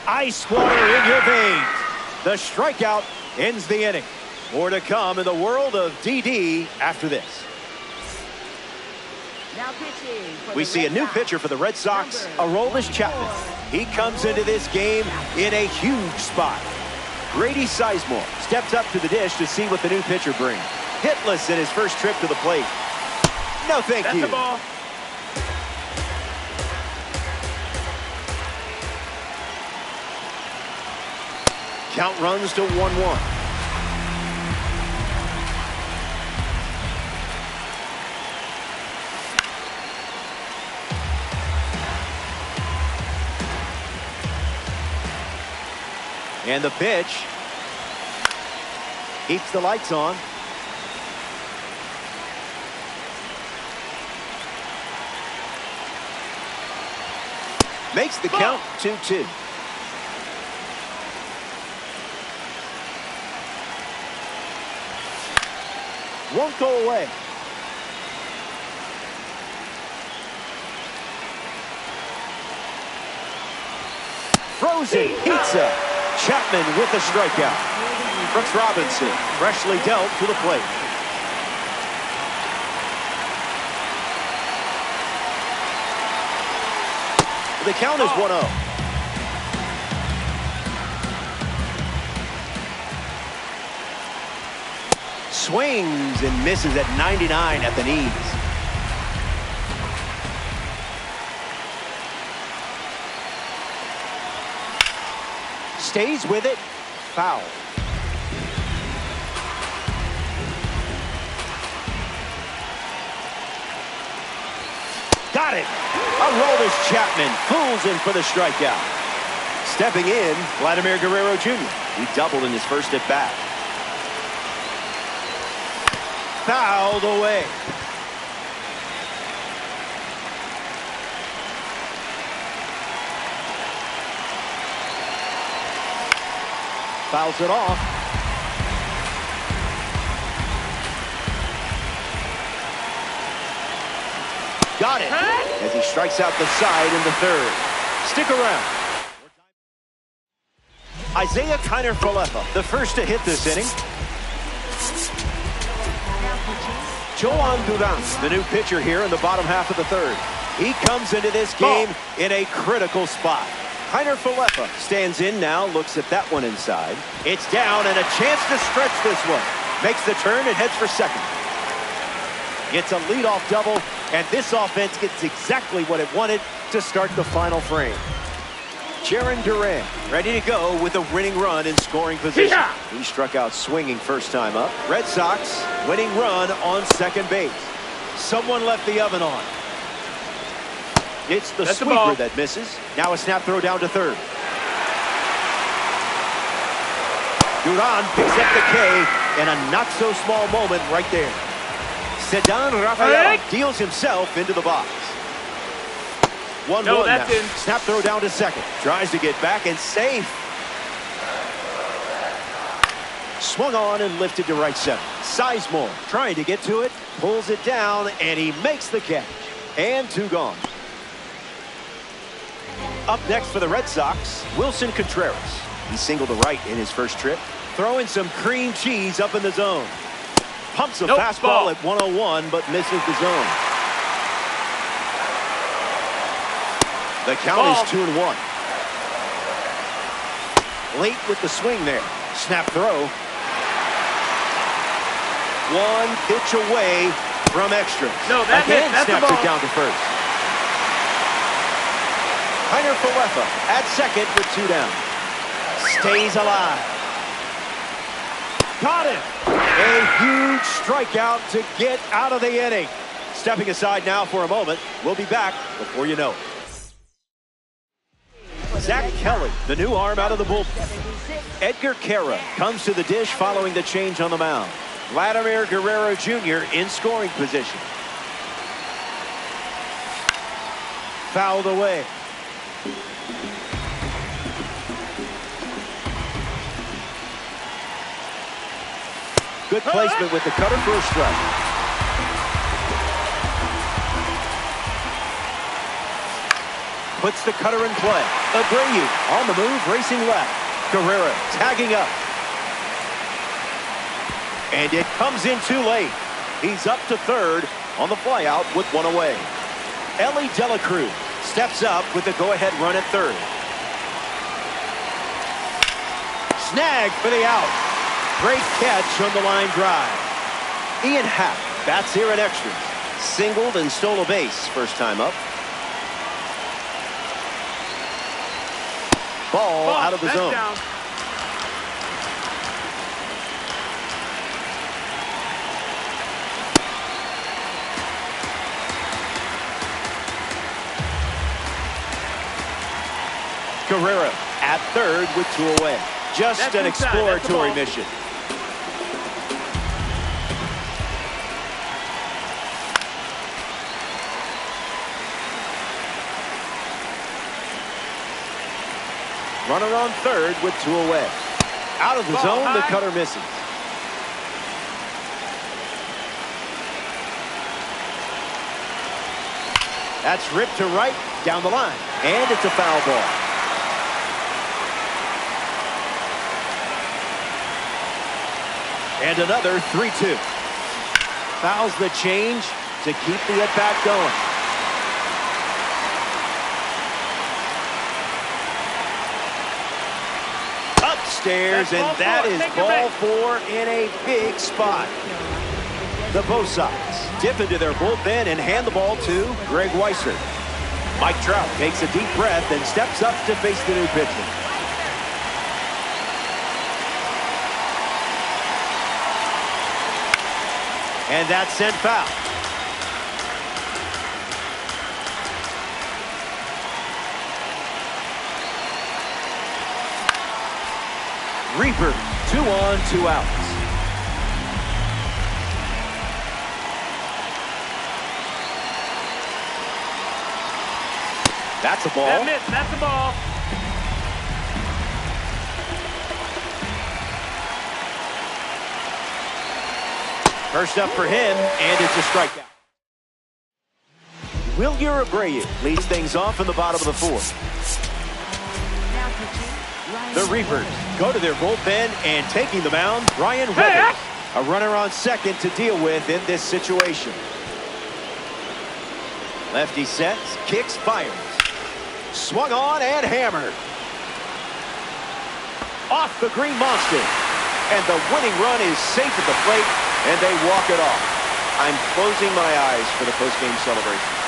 Ice water in your veins. The strikeout ends the inning. More to come in the world of DD after this. Now pitching for We see a new pitcher for the Red Sox, Aroldis Chapman. He comes into this game in a huge spot. Grady Sizemore steps up to the dish to see what the new pitcher brings. Hitless in his first trip to the plate. No thank you. That's the ball. Count runs to 1-1. And the pitch keeps the lights on. Makes the count 2-2. Won't go away. Frozen pizza. Chapman with a strikeout. Brooks Robinson freshly dealt to the plate. The count is 1-0. Swings and misses at 99 at the knees. Stays with it. Foul. Got it. Aroldis Chapman fools in for the strikeout. Stepping in, Vladimir Guerrero Jr. He doubled in his first at bat. Fouled away. Fouls it off. Got it as he strikes out the side in the third. Stick around. Isaiah Kiner-Falefa, the first to hit this inning. Joan Duran, the new pitcher here in the bottom half of the third. He comes into this game in a critical spot. Kiner-Falefa stands in now, looks at that one inside. It's down and a chance to stretch this one. Makes the turn and heads for second. It's a leadoff double, and this offense gets exactly what it wanted to start the final frame. Jarren Duran ready to go with a winning run in scoring position. He struck out swinging first time up. Red Sox winning run on second base. Someone left the oven on. It's the sweeper that misses. Now a snap throw down to third. Duran picks up the K in a not-so-small moment right there. Ceddanne Rafaela deals himself into the box. 1-1 now. Snap throw down to second. Tries to get back and safe. Swung on and lifted to right center. Sizemore trying to get to it. Pulls it down and he makes the catch. And two gone. Up next for the Red Sox, Wilson Contreras. He singled to right in his first trip. Throwing some cream cheese up in the zone. Pumps a fastball at 101 but misses the zone. The count is 2-1. Late with the swing there. Snap throw. One pitch away from extras. No, that again hit. That's snaps it down to first. Kiner-Falefa at second with two down. Stays alive. Got it. A huge strikeout to get out of the inning. Stepping aside now for a moment. We'll be back before you know it. Zach Kelly, the new arm out of the bullpen. Edgar Quero comes to the dish following the change on the mound. Vladimir Guerrero Jr. in scoring position. Fouled away. Good placement with the cutter for a strike. Puts the cutter in play. Abreu on the move, racing left. Guerrero tagging up. And it comes in too late. He's up to third on the flyout with one away. Ellie De La Cruz steps up with the go-ahead run at third. Snag for the out. Great catch on the line drive. Ian Happ bats here in extras. Singled and stole a base first time up. Ball out of the zone. Down. Guerrero at third with two away. Just an exploratory mission. Runner on third with two away. Out of the zone, the cutter misses. That's ripped to right, down the line. And it's a foul ball. And another 3-2. Fouls the change to keep the at-bat going. Upstairs, and that is ball four in a big spot. The both sides dip into their bullpen and hand the ball to Greg Weissert. Mike Trout takes a deep breath and steps up to face the new pitcher. And that's sent foul. Reaper, 2 on, 2 outs. That's a ball. That missed. That's the ball. First up for him, and it's a strikeout. Wilyer Abreu leads things off in the bottom of the 4th. Now pitching, Ryan The Reapers go to their bullpen, and taking the mound, Ryan Hey, Weathers. A runner on second to deal with in this situation. Lefty sets, kicks, fires. Swung on and hammered. Off the green monster. And the winning run is safe at the plate, and they walk it off. I'm closing my eyes for the postgame celebration.